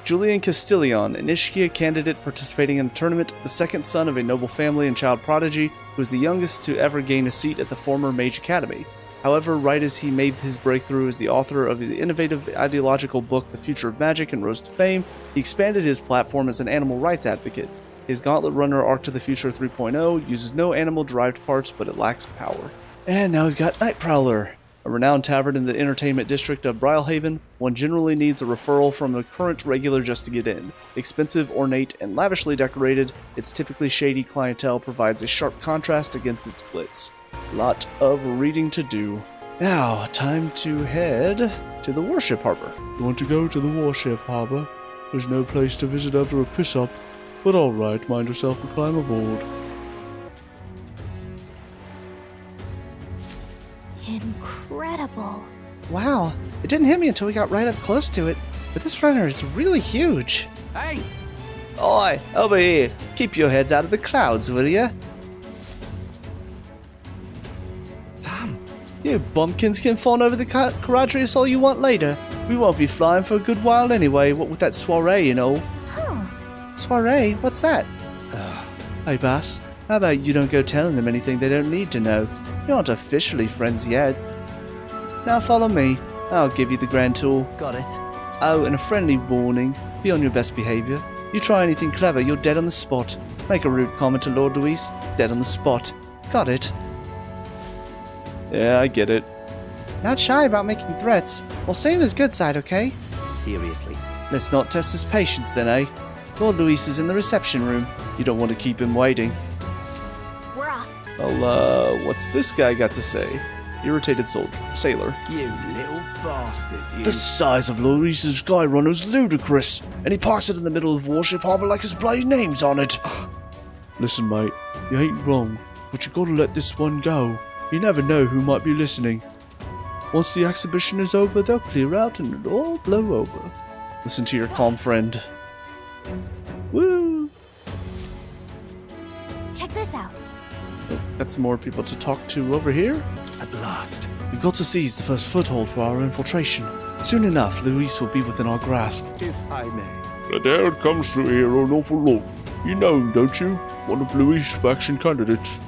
Speaker 1: Julian Castillon, an Ishkia candidate participating in the tournament, the second son of a noble family and child prodigy, who was the youngest to ever gain a seat at the former Mage Academy. However, right as he made his breakthrough as the author of the innovative ideological book The Future of Magic and rose to fame, he expanded his platform as an animal rights advocate. His Gauntlet Runner Arc to the Future 3.0 uses no animal-derived parts, but it lacks power. And now we've got Night Prowler. A renowned tavern in the entertainment district of Brilehaven, one generally needs a referral from a current regular just to get in. Expensive, ornate, and lavishly decorated, its typically shady clientele provides a sharp contrast against its glitz. Lot of reading to do. Now, time to head to the Warship Harbor.
Speaker 18: You want to go to the Warship Harbor? There's no place to visit after a piss-up, but alright, mind yourself and climb aboard.
Speaker 3: Incredible.
Speaker 1: Wow, it didn't hit me until we got right up close to it, but this runner is really huge.
Speaker 12: Hey!
Speaker 1: Oi, over here. Keep your heads out of the clouds, will ya?
Speaker 12: Sam!
Speaker 1: You bumpkins can fawn over the Caradrius all you want later. We won't be flying for a good while anyway, what with that soiree, you know.
Speaker 3: Huh.
Speaker 1: Soiree? What's that? Hey, boss. How about you don't go telling them anything they don't need to know? You aren't officially friends yet. Now follow me. I'll give you the grand tour.
Speaker 8: Got it.
Speaker 1: Oh, and a friendly warning. Be on your best behavior. You try anything clever, you're dead on the spot. Make a rude comment to Lord Luis, dead on the spot. Got it? Yeah, I get it. Not shy about making threats. We'll stay on his good side, okay?
Speaker 8: Seriously.
Speaker 1: Let's not test his patience then, eh? Lord Luis is in the reception room. You don't want to keep him waiting.
Speaker 3: We're off.
Speaker 1: Well, what's this guy got to say? Irritated sailor.
Speaker 12: You little bastard, you.
Speaker 18: The size of Luis's Sky Runner's ludicrous, and he parks it in the middle of Warship Harbor like his bloody name's on it. Listen, mate, you ain't wrong, but you gotta let this one go. You never know who might be listening. Once the exhibition is over, they'll clear out and it'll all blow over.
Speaker 1: Listen to your calm friend. Woo!
Speaker 3: Check this out.
Speaker 1: Oh, got some more people to talk to over here.
Speaker 18: At last.
Speaker 1: We've got to seize the first foothold for our infiltration. Soon enough, Luis will be within our grasp.
Speaker 12: If I may.
Speaker 18: The dad comes through here an awful lot. You know him, don't you? One of Luis' faction candidates.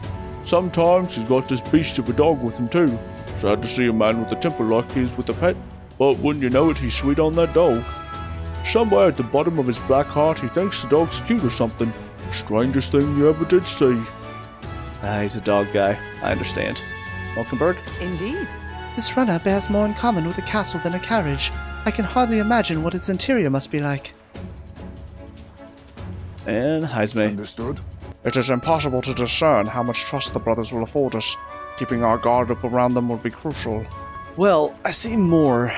Speaker 18: Sometimes he's got this beast of a dog with him too. Sad to see a man with a temper like his with a pet, but wouldn't you know it, he's sweet on that dog. Somewhere at the bottom of his black heart, he thinks the dog's cute or something. Strangest thing you ever did see.
Speaker 1: He's a dog guy. I understand. Welkenberg?
Speaker 4: Indeed.
Speaker 3: This runner bears more in common with a castle than a carriage. I can hardly imagine what its interior must be like.
Speaker 1: And Heisme.
Speaker 9: Understood.
Speaker 18: It is impossible to discern how much trust the brothers will afford us. Keeping our guard up around them will be crucial.
Speaker 1: Well, I see more.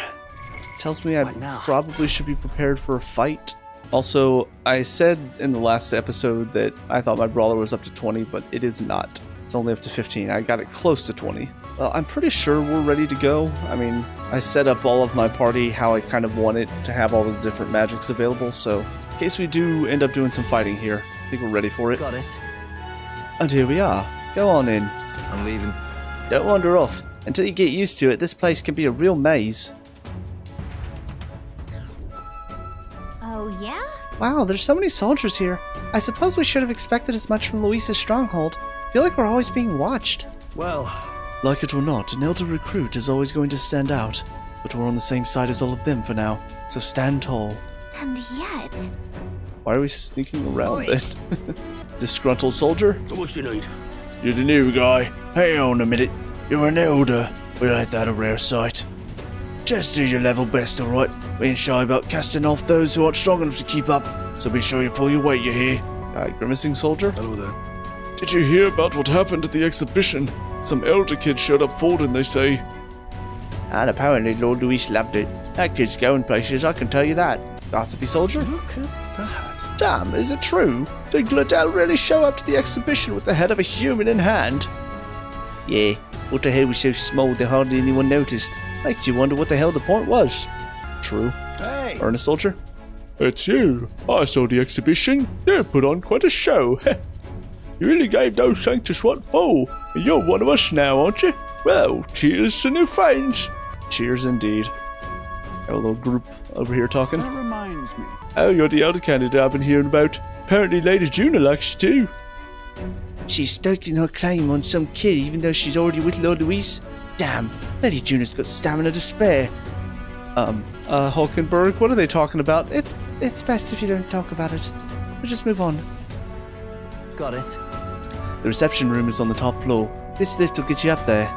Speaker 1: Tells me I
Speaker 8: What now?
Speaker 1: probably should be prepared for a fight. Also, I said in the last episode that I thought my brawler was up to 20, but it is not. It's only up to 15. I got it close to 20. Well, I'm pretty sure we're ready to go. I mean, I set up all of my party how I kind of want it to have all the different magics available, so in case we do end up doing some fighting here, I think we're ready for it.
Speaker 8: Got it.
Speaker 1: And here we are. Go on in.
Speaker 17: I'm leaving.
Speaker 1: Don't wander off. Until you get used to it, this place can be a real maze.
Speaker 3: Oh, yeah?
Speaker 1: Wow, there's so many soldiers here. I suppose we should have expected as much from Luis's stronghold. I feel like we're always being watched.
Speaker 2: Well,
Speaker 1: like it or not, an elder recruit is always going to stand out. But we're on the same side as all of them for now, so stand tall.
Speaker 3: And yet...
Speaker 1: Why are we sneaking around then? Disgruntled soldier?
Speaker 11: What you need?
Speaker 18: You're the new guy. Hang on a minute. You're an elder. Well, ain't that a rare sight? Just do your level best, alright? We ain't shy about casting off those who aren't strong enough to keep up, so be sure you pull your weight, you hear?
Speaker 1: Grimacing soldier?
Speaker 18: Hello there. Did you hear about what happened at the exhibition? Some elder kid showed up folding, they say.
Speaker 1: And apparently Lord Luis loved it. That kid's going places, I can tell you that. Gossipy soldier?
Speaker 18: Look at that.
Speaker 1: Damn, is it true? Did Gladel really show up to the exhibition with the head of a human in hand? Yeah, but the head was so small that hardly anyone noticed. Makes you wonder what the hell the point was. True.
Speaker 14: Hey!
Speaker 1: Earnest soldier?
Speaker 18: It's you. I saw the exhibition. You put on quite a show. You really gave those Sanctus what for. And you're one of us now, aren't you? Well, cheers to new friends.
Speaker 1: Cheers indeed. Got a little group over here talking.
Speaker 14: That reminds me.
Speaker 18: Oh, you're the elder candidate I've been hearing about. Apparently Lady Juna likes you too.
Speaker 1: She's staking her claim on some kid even though she's already with Lord Luis? Damn, Lady Juna's got stamina to spare. Hulkenberg, what are they talking about? It's best if you don't talk about it. We'll just move on.
Speaker 8: Got it.
Speaker 1: The reception room is on the top floor. This lift will get you up there.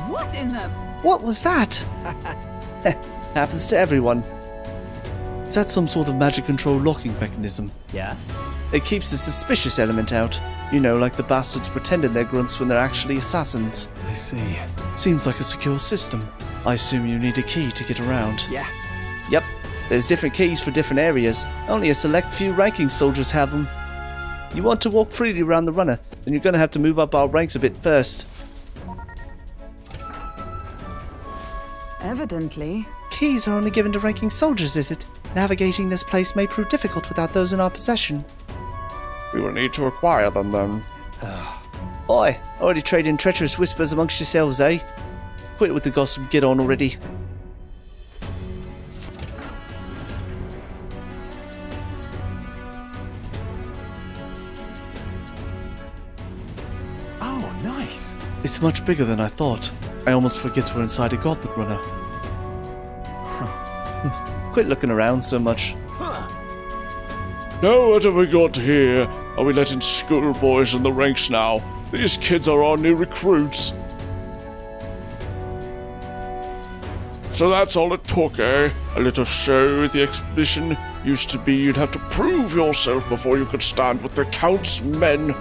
Speaker 4: What in the...
Speaker 1: What was that? Happens to everyone. Is that some sort of magic control locking mechanism?
Speaker 8: Yeah?
Speaker 1: It keeps the suspicious element out. You know, like the bastards pretending they're grunts when they're actually assassins.
Speaker 2: I see.
Speaker 1: Seems like a secure system. I assume you need a key to get around.
Speaker 8: Yeah.
Speaker 1: Yep. There's different keys for different areas. Only a select few ranking soldiers have them. You want to walk freely around the runner, then you're going to have to move up our ranks a bit first.
Speaker 4: Evidently.
Speaker 1: Keys are only given to ranking soldiers, is it? Navigating this place may prove difficult without those in our possession.
Speaker 18: We will need to acquire them then.
Speaker 1: Oi, already trading treacherous whispers amongst yourselves, eh? Quit with the gossip, get on already.
Speaker 14: Oh, nice.
Speaker 1: It's much bigger than I thought. I almost forget we're inside a gauntlet runner. Quit looking around so much.
Speaker 18: Now what have we got here? Are we letting schoolboys in the ranks now? These kids are our new recruits. So that's all it took, eh? A little show at the exhibition. Used to be you'd have to prove yourself before you could stand with the Count's men.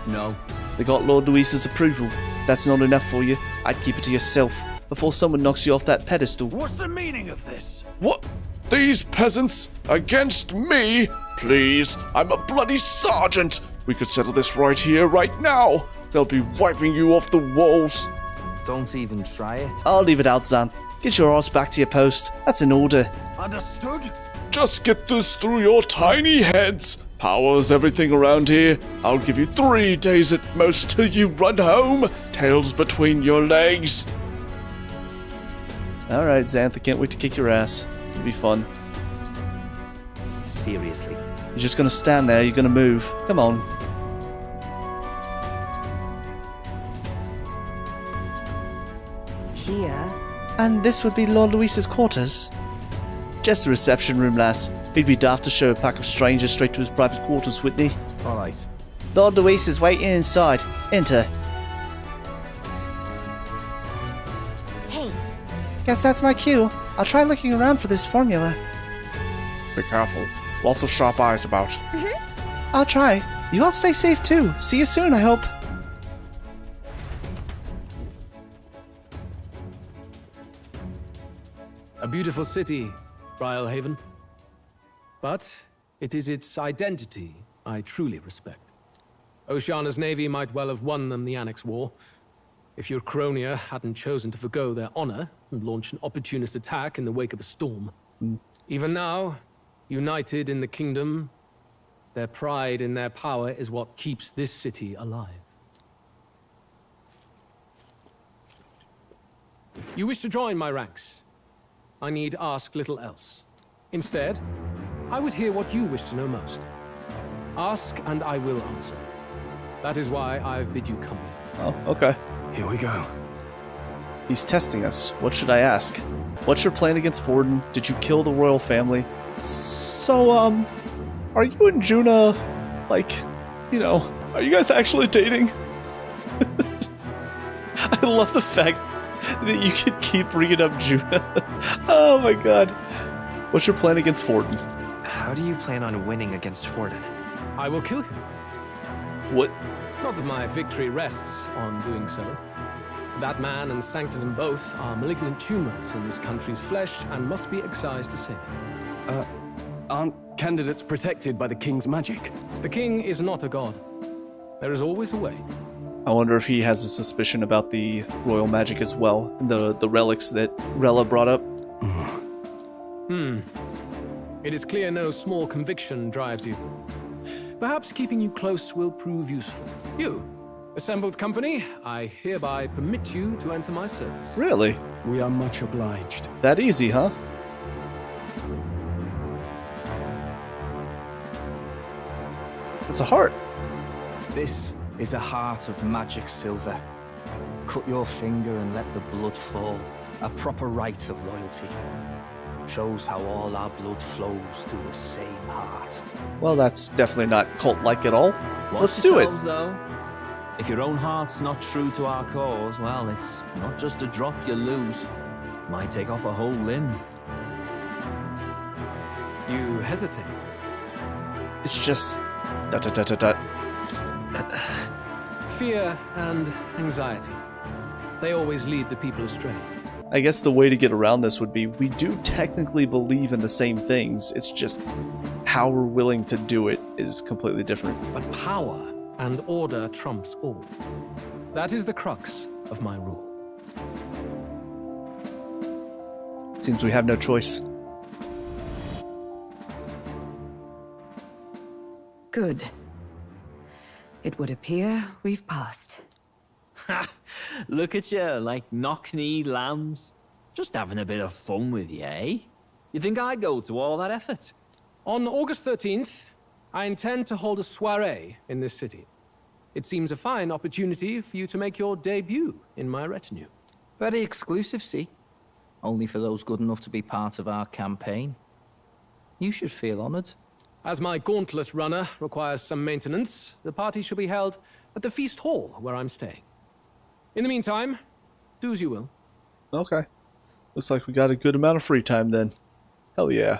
Speaker 8: No.
Speaker 1: They got Lord Luis's approval. That's not enough for you. I'd keep it to yourself before someone knocks you off that pedestal.
Speaker 14: What's the meaning of this?
Speaker 18: What? These peasants? Against me? Please, I'm a bloody sergeant. We could settle this right here, right now. They'll be wiping you off the walls.
Speaker 17: Don't even try it.
Speaker 1: I'll leave it out, Xanth. Get your ass back to your post. That's an order.
Speaker 14: Understood?
Speaker 18: Just get this through your tiny heads. Power's everything around here. I'll give you 3 days at most till you run home, tails between your legs.
Speaker 1: Alright, Xanth, I can't wait to kick your ass. It'll be fun.
Speaker 8: Seriously.
Speaker 1: You're just gonna stand there, you're gonna move. Come on.
Speaker 4: Here?
Speaker 1: And this would be Lord Luis's quarters? Just the reception room, lass. He'd be daft to show a pack of strangers straight to his private quarters, wouldn't he?
Speaker 17: Alright.
Speaker 1: Lord Luis is waiting inside. Enter.
Speaker 3: Hey.
Speaker 1: Guess that's my cue. I'll try looking around for this formula.
Speaker 18: Be careful. Lots of sharp eyes about.
Speaker 1: I'll try. You all stay safe too. See you soon, I hope.
Speaker 2: A beautiful city, Brilehaven. But
Speaker 12: It is its identity I truly respect. Oceana's navy might well have won them the Annex War, if your Cronia hadn't chosen to forgo their honor and launch an opportunist attack in the wake of a storm. Even now, united in the kingdom, their pride in their power is what keeps this city alive. You wish to join my ranks. I need ask little else. Instead, I would hear what you wish to know most. Ask and I will answer. That is why I've bid you come here.
Speaker 1: Oh, okay.
Speaker 2: Here we go.
Speaker 1: He's testing us. What should I ask? What's your plan against Forden? Did you kill the royal family? So, are you and Juna, like, you know, are you guys actually dating? I love the fact that you can keep bringing up Juna. Oh my god. What's your plan against Forden?
Speaker 15: How do you plan on winning against Forden?
Speaker 12: I will kill him.
Speaker 1: What?
Speaker 12: Not that my victory rests on doing so. That man and Sanctism both are malignant tumors in this country's flesh and must be excised to save it.
Speaker 2: Aren't candidates protected by the king's magic?
Speaker 12: The king is not a god. There is always a way.
Speaker 1: I wonder if he has a suspicion about the royal magic as well. The relics that Rella brought up.
Speaker 12: It is clear no small conviction drives you. Perhaps keeping you close will prove useful. You, assembled company, I hereby permit you to enter my service.
Speaker 1: Really?
Speaker 2: We are much obliged.
Speaker 1: That easy, huh? It's a heart.
Speaker 17: This is a heart of magic silver. Cut your finger and let the blood fall. A proper rite of loyalty. Shows how all our blood flows through the same heart.
Speaker 1: Well, that's definitely not cult-like at all. Let's do it.
Speaker 8: Though. If your own heart's not true to our cause, well, it's not just a drop you lose. Might take off a whole limb.
Speaker 12: You hesitate.
Speaker 1: It's just...
Speaker 12: Fear and anxiety. They always lead the people astray.
Speaker 1: I guess the way to get around this would be, we do technically believe in the same things, it's just how we're willing to do it is completely different.
Speaker 12: But power and order trumps all. That is the crux of my rule.
Speaker 1: Seems we have no choice.
Speaker 4: Good. It would appear we've passed.
Speaker 8: Ha! Look at you, like knock-kneed lambs. Just having a bit of fun with you, eh? You think I'd go to all that effort?
Speaker 12: On August 13th, I intend to hold a soiree in this city. It seems a fine opportunity for you to make your debut in my retinue.
Speaker 17: Very exclusive, see? Only for those good enough to be part of our campaign. You should feel honored.
Speaker 12: As my gauntlet runner requires some maintenance, the party shall be held at the feast hall where I'm staying. In the meantime, do as you will.
Speaker 1: Okay. Looks like we got a good amount of free time then. Hell yeah.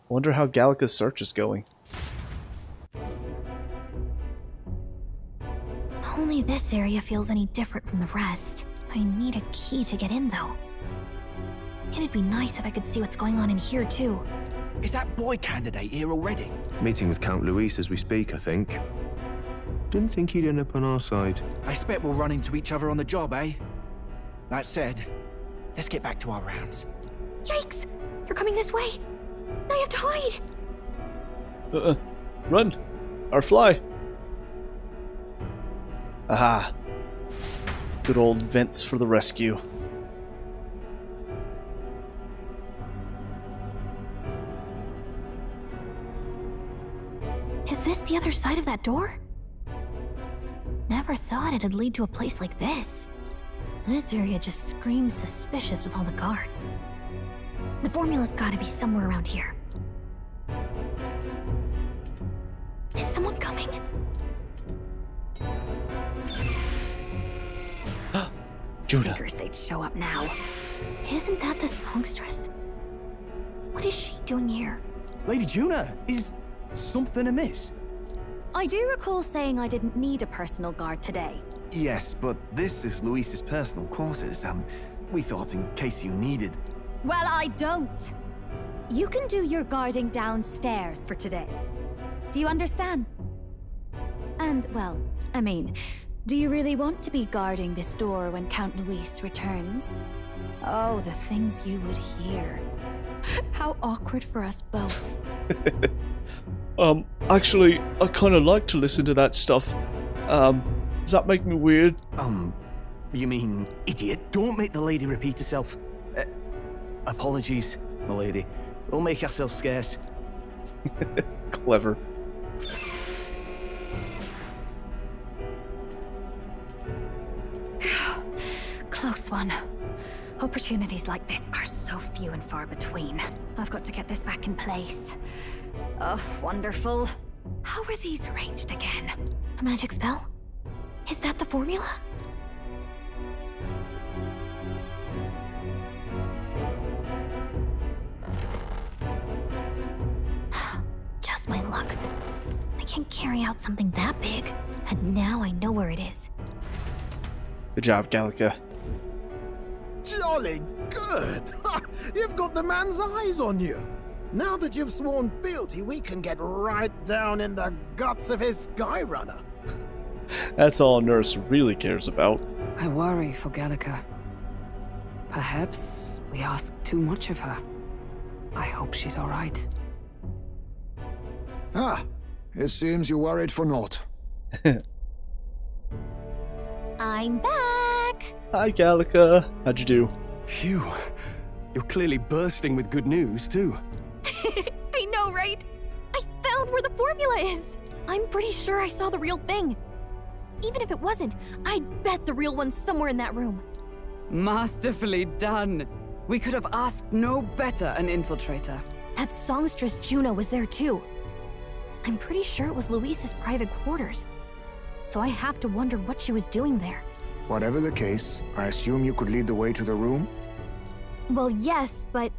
Speaker 1: Wonder how Gallica's search is going.
Speaker 3: Only this area feels any different from the rest. I need a key to get in, though. It'd be nice if I could see what's going on in here, too.
Speaker 19: Is that boy candidate here already?
Speaker 20: Meeting with Count Luis as we speak, I think. Didn't think he'd end up on our side.
Speaker 19: I expect we'll run into each other on the job, eh? That said, let's get back to our rounds.
Speaker 3: Yikes! They're coming this way! I have to hide!
Speaker 1: Run! Or fly! Aha! Good old vents for the rescue.
Speaker 3: Is this the other side of that door? Never thought it'd lead to a place like this. This area just screams suspicious with all the guards. The formula's gotta be somewhere around here. Is someone coming?
Speaker 1: Juna.
Speaker 3: Figures they'd show up now. Isn't that the songstress? What is she doing here?
Speaker 19: Lady Juna, is something amiss?
Speaker 3: I do recall saying I didn't need a personal guard today.
Speaker 19: Yes, but this is Luis's personal quarters. We thought in case you needed...
Speaker 3: Well, I don't. You can do your guarding downstairs for today. Do you understand? And, well, I mean, do you really want to be guarding this door when Count Luis returns? Oh, the things you would hear. How awkward for us both.
Speaker 18: Actually, I kinda like to listen to that stuff. Does that make me weird?
Speaker 17: You mean idiot? Don't make the lady repeat herself. Apologies, my lady. We'll make ourselves scarce.
Speaker 1: Clever.
Speaker 3: Close one. Opportunities like this are so few and far between. I've got to get this back in place. Oh, wonderful. How were these arranged again? A magic spell? Is that the formula? Just my luck. I can't carry out something that big, and now I know where it is.
Speaker 1: Good job, Gallica.
Speaker 7: Jolly good! You've got the man's eyes on you. Now that you've sworn fealty, we can get right down in the guts of his Skyrunner.
Speaker 1: That's all Nurse really cares about.
Speaker 4: I worry for Gallica. Perhaps we ask too much of her. I hope she's all right.
Speaker 9: It seems you worried for naught.
Speaker 3: I'm back!
Speaker 1: Hi, Gallica. How'd you do?
Speaker 2: Phew. You're clearly bursting with good news, too.
Speaker 3: I know, right? I found where the formula is! I'm pretty sure I saw the real thing. Even if it wasn't, I'd bet the real one's somewhere in that room.
Speaker 4: Masterfully done. We could have asked no better an infiltrator.
Speaker 3: That songstress Juno was there too. I'm pretty sure it was Luis's private quarters. So I have to wonder what she was doing there.
Speaker 9: Whatever the case, I assume you could lead the way to the room?
Speaker 3: Well, yes, but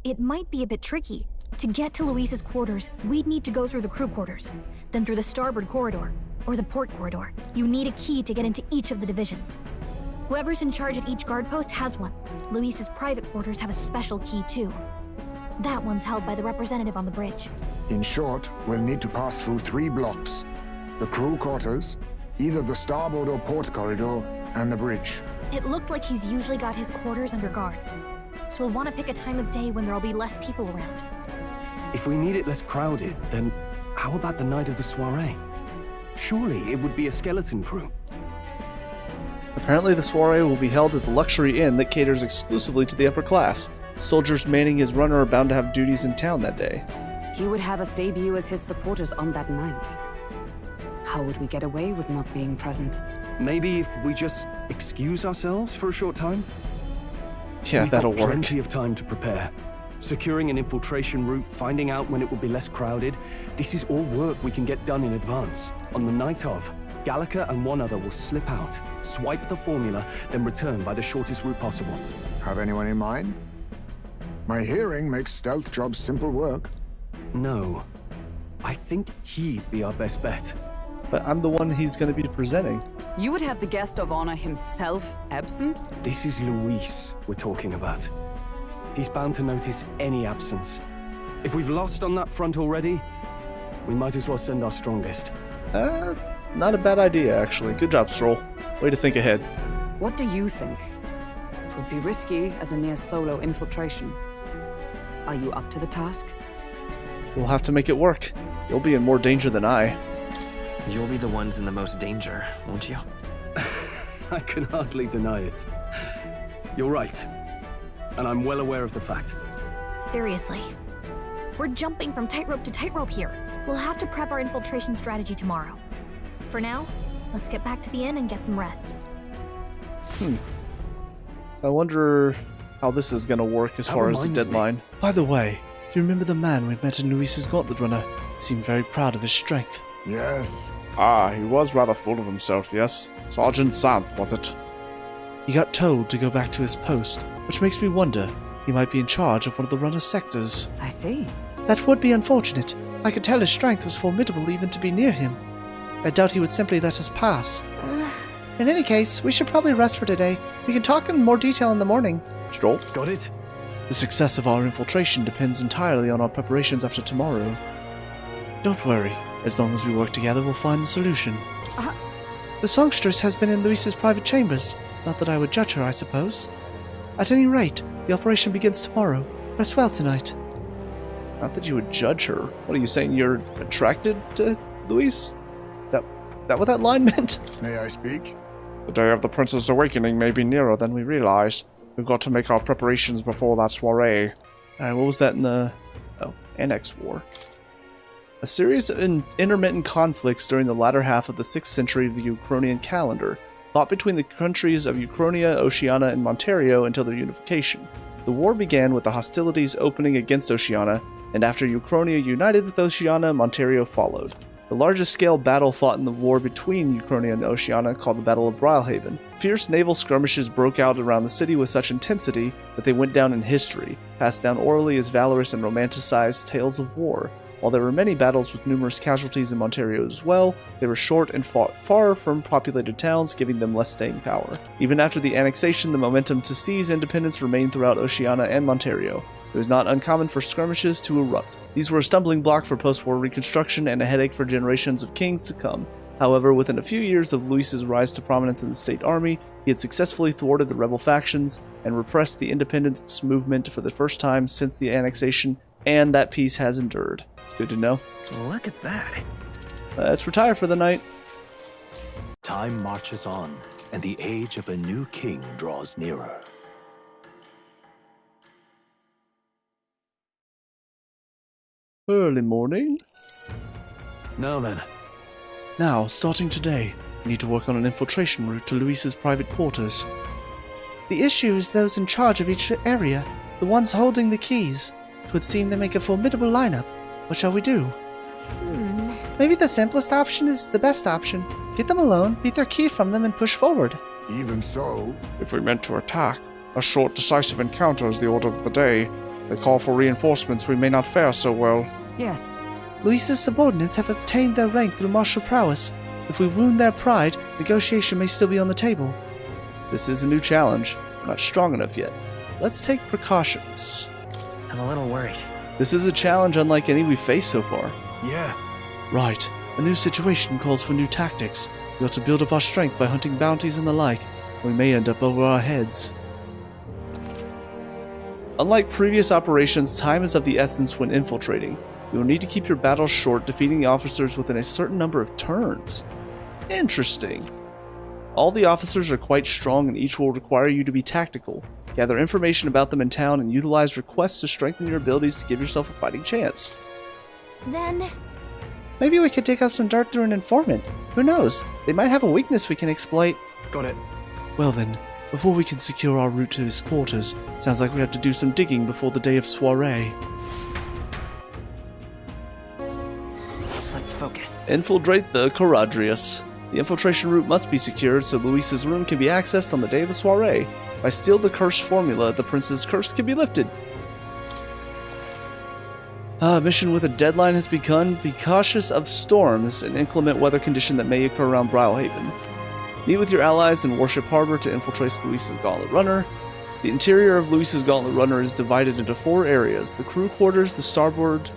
Speaker 3: it might be a bit tricky. To get to Luis's quarters, we'd need to go through the crew quarters, then through the starboard corridor, or the port corridor. You need a key to get into each of the divisions. Whoever's in charge at each guard post has one. Luis's private quarters have a special key too. That one's held by the representative on the bridge.
Speaker 9: In short, we'll need to pass through 3 blocks. The crew quarters, either the starboard or port corridor, and the bridge.
Speaker 3: It looked like he's usually got his quarters under guard. So we'll want to pick a time of day when there'll be less people around.
Speaker 2: If we need it less crowded, then how about the night of the soiree? Surely it would be a skeleton crew.
Speaker 1: Apparently the soiree will be held at the luxury inn that caters exclusively to the upper class. Soldiers manning his runner are bound to have duties in town that day.
Speaker 4: He would have us debut as his supporters on that night. How would we get away with not being present?
Speaker 2: Maybe if we just excuse ourselves for a short time?
Speaker 1: Yeah, that'll
Speaker 2: We've got plenty of time to prepare. Securing an infiltration route, finding out when it will be less crowded. This is all work we can get done in advance. On the night of, Gallica and one other will slip out, swipe the formula, then return by the shortest route possible.
Speaker 9: Have anyone in mind? My hearing makes stealth jobs simple work.
Speaker 2: No. I think he'd be our best bet.
Speaker 1: But I'm the one he's going to be presenting.
Speaker 4: You would have the guest of honor himself absent?
Speaker 2: This is Luis we're talking about. He's bound to notice any absence. If we've lost on that front already, we might as well send our strongest.
Speaker 1: Not a bad idea, actually. Good job, Stroll. Way to think ahead.
Speaker 4: What do you think? It would be risky as a mere solo infiltration. Are you up to the task?
Speaker 1: We'll have to make it work. You'll be in more danger than I.
Speaker 15: You'll be the ones in the most danger, won't you?
Speaker 2: I can hardly deny it. You're right. And I'm well aware of the fact.
Speaker 3: Seriously. We're jumping from tightrope to tightrope here. We'll have to prep our infiltration strategy tomorrow. For now, let's get back to the inn and get some rest.
Speaker 1: So I wonder how this is going to work as far as the deadline. By the way, do you remember the man we met in Luis's Gauntlet Runner? He seemed very proud of his strength.
Speaker 9: Yes.
Speaker 18: Ah, he was rather full of himself, yes. Sergeant Sant, was it?
Speaker 1: He got told to go back to his post, which makes me wonder he might be in charge of one of the runner's sectors.
Speaker 4: I see.
Speaker 1: That would be unfortunate. I could tell his strength was formidable even to be near him. I doubt he would simply let us pass. In any case, we should probably rest for today. We can talk in more detail in the morning.
Speaker 18: Stroll?
Speaker 2: Got it?
Speaker 1: The success of our infiltration depends entirely on our preparations after tomorrow. Don't worry. As long as we work together, we'll find the solution. The songstress has been in Luis's private chambers. Not that I would judge her, I suppose. At any rate, the operation begins tomorrow. Rest well tonight. Not that you would judge her. What are you saying? You're attracted to Luis? Is that what that line meant?
Speaker 9: May I speak?
Speaker 18: The day of the prince's awakening may be nearer than we realize. We've got to make our preparations before that soiree.
Speaker 1: Alright, what was that in the... Oh, Annex War. A series of intermittent conflicts during the latter half of the 6th century of the Uchronian calendar, fought between the countries of Uchronia, Oceania, and Monterio until their unification. The war began with the hostilities opening against Oceania, and after Uchronia united with Oceania, Monterio followed. The largest scale battle fought in the war between Uchronia and Oceania, called the Battle of Brilehaven. Fierce naval skirmishes broke out around the city with such intensity that they went down in history, passed down orally as valorous and romanticized tales of war. While there were many battles with numerous casualties in Monterio as well, they were short and fought far from populated towns, giving them less staying power. Even after the annexation, the momentum to seize independence remained throughout Oceania and Monterio. It was not uncommon for skirmishes to erupt. These were a stumbling block for post-war reconstruction and a headache for generations of kings to come. However, within a few years of Luis's rise to prominence in the state army, he had successfully thwarted the rebel factions and repressed the independence movement for the first time since the annexation, and that peace has endured. It's good to know.
Speaker 15: Look at that.
Speaker 1: Let's retire for the night.
Speaker 16: Time marches on, and the age of a new king draws nearer.
Speaker 1: Early morning.
Speaker 2: Now then.
Speaker 1: Now, starting today, we need to work on an infiltration route to Luis's private quarters. The issue is those in charge of each area, the ones holding the keys. It would seem they make a formidable lineup. What shall we do? Maybe the simplest option is the best option. Get them alone, beat their key from them, and push forward.
Speaker 9: Even so...
Speaker 18: If we meant to attack, a short, decisive encounter is the order of the day. They call for reinforcements, we may not fare so well.
Speaker 4: Yes.
Speaker 1: Luis's subordinates have obtained their rank through martial prowess. If we wound their pride, negotiation may still be on the table. This is a new challenge. We're not strong enough yet. Let's take precautions.
Speaker 15: I'm a little worried.
Speaker 1: This is a challenge unlike any we've faced so far.
Speaker 2: Yeah.
Speaker 1: Right. A new situation calls for new tactics. We ought to build up our strength by hunting bounties and the like. We may end up over our heads. Unlike previous operations, time is of the essence when infiltrating. You will need to keep your battles short, defeating the officers within a certain number of turns. Interesting. All the officers are quite strong and each will require you to be tactical. Gather information about them in town and utilize requests to strengthen your abilities to give yourself a fighting chance.
Speaker 3: Then...
Speaker 1: maybe we could dig up some dirt through an informant. Who knows? They might have a weakness we can exploit.
Speaker 2: Got it.
Speaker 1: Well then, before we can secure our route to his quarters, sounds like we have to do some digging before the day of soiree.
Speaker 15: Let's focus.
Speaker 1: Infiltrate the Caradrius. The infiltration route must be secured so Luis's room can be accessed on the day of the soiree. If I steal the curse formula, the prince's curse can be lifted. Mission with a deadline has begun. Be cautious of storms, an inclement weather condition that may occur around Brilehaven. Meet with your allies in Warship Harbor to infiltrate Luis's Gauntlet Runner. The interior of Luis's Gauntlet Runner is divided into 4 areas: the crew quarters, the starboard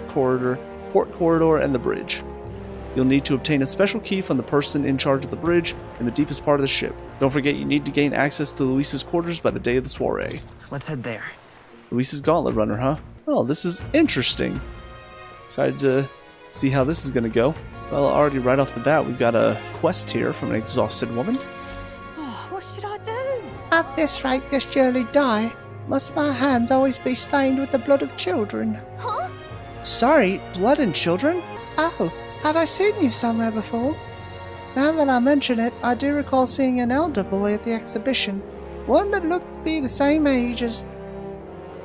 Speaker 1: corridor, port corridor, and the bridge. You'll need to obtain a special key from the person in charge of the bridge in the deepest part of the ship. Don't forget you need to gain access to Luis's quarters by the day of the soiree.
Speaker 15: Let's head there.
Speaker 1: Luis's Gauntlet Runner, huh? Well, this is interesting. Excited to see how this is going to go. Well, already right off the bat, we've got a quest here from an exhausted woman.
Speaker 4: Oh, what should I do?
Speaker 21: At this rate, this surely die. Must my hands always be stained with the blood of children?
Speaker 3: Huh?
Speaker 21: Sorry, blood and children? Oh, have I seen you somewhere before? Now that I mention it, I do recall seeing an elder boy at the exhibition. One that looked to be the same age as...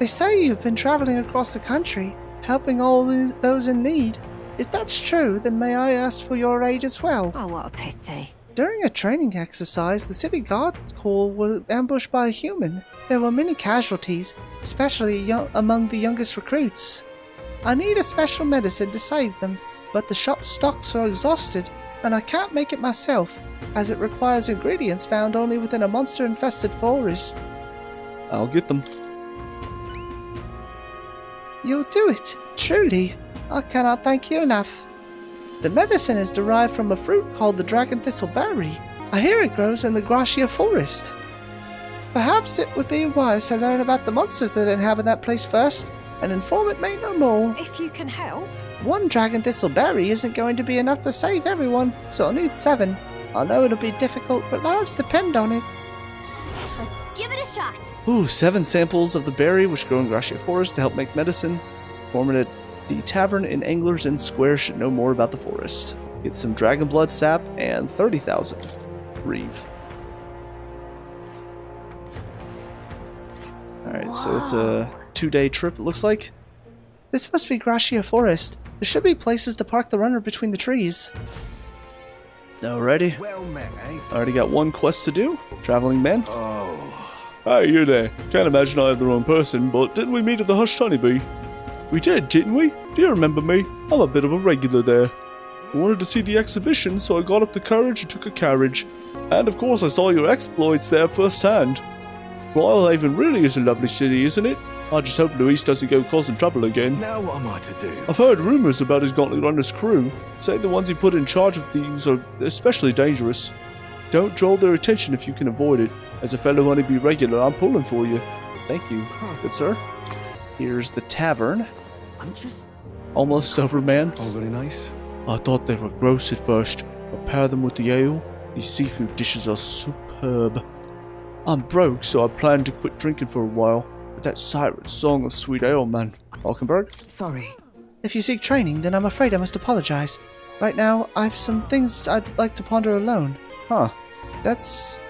Speaker 21: They say you've been traveling across the country, helping all those in need. If that's true, then may I ask for your aid as well?
Speaker 4: Oh, what a pity.
Speaker 21: During a training exercise, the city guard corps was ambushed by a human. There were many casualties, especially among the youngest recruits. I need a special medicine to save them, but the shop stocks are exhausted, and I can't make it myself, as it requires ingredients found only within a monster-infested forest.
Speaker 1: I'll get them.
Speaker 21: You'll do it, truly. I cannot thank you enough. The medicine is derived from a fruit called the dragon thistleberry. I hear it grows in the Gracia forest. Perhaps it would be wise to learn about the monsters that inhabit that place first. An informant may know more.
Speaker 3: If you can help.
Speaker 21: One dragon thistleberry isn't going to be enough to save everyone, so I'll need 7. I know it'll be difficult, but lives depend on it.
Speaker 13: Let's give it a shot.
Speaker 1: Ooh, 7 samples of the berry which grow in Gracia Forest to help make medicine. Informant at the tavern in Anglers Inn Square should know more about the forest. Get some dragon blood sap and 30,000. Reeve. Alright, so it's a 2-day trip, it looks like.
Speaker 21: This must be Gracia Forest. There should be places to park the runner between the trees.
Speaker 1: Alrighty.
Speaker 14: Well met, eh?
Speaker 1: Already got 1 quest to do. Traveling man.
Speaker 14: Oh.
Speaker 18: Hey, you there. Can't imagine I am the wrong person, but didn't we meet at the Hushed Honeybee? We did, didn't we? Do you remember me? I'm a bit of a regular there. I wanted to see the exhibition, so I got up the courage and took a carriage. And of course I saw your exploits there firsthand. Brilehaven really is a lovely city, isn't it? I just hope Luis doesn't go causing trouble again.
Speaker 14: Now what am I to do?
Speaker 18: I've heard rumours about his Gauntlet Runner's crew. Say the ones he put in charge of these are especially dangerous. Don't draw their attention if you can avoid it. As a fellow honeybee regular, I'm pulling for you.
Speaker 1: Thank you, good sir. Here's the tavern.
Speaker 14: I'm just...
Speaker 1: Almost sober man.
Speaker 14: Oh, very nice.
Speaker 18: I thought they were gross at first, but pair them with the ale. These seafood dishes are superb. I'm broke, so I plan to quit drinking for a while. But that siren song of sweet ale, man. Falkenberg?
Speaker 4: Sorry.
Speaker 21: If you seek training, then I'm afraid I must apologize. Right now, I've some things I'd like to ponder alone.
Speaker 1: Huh. That's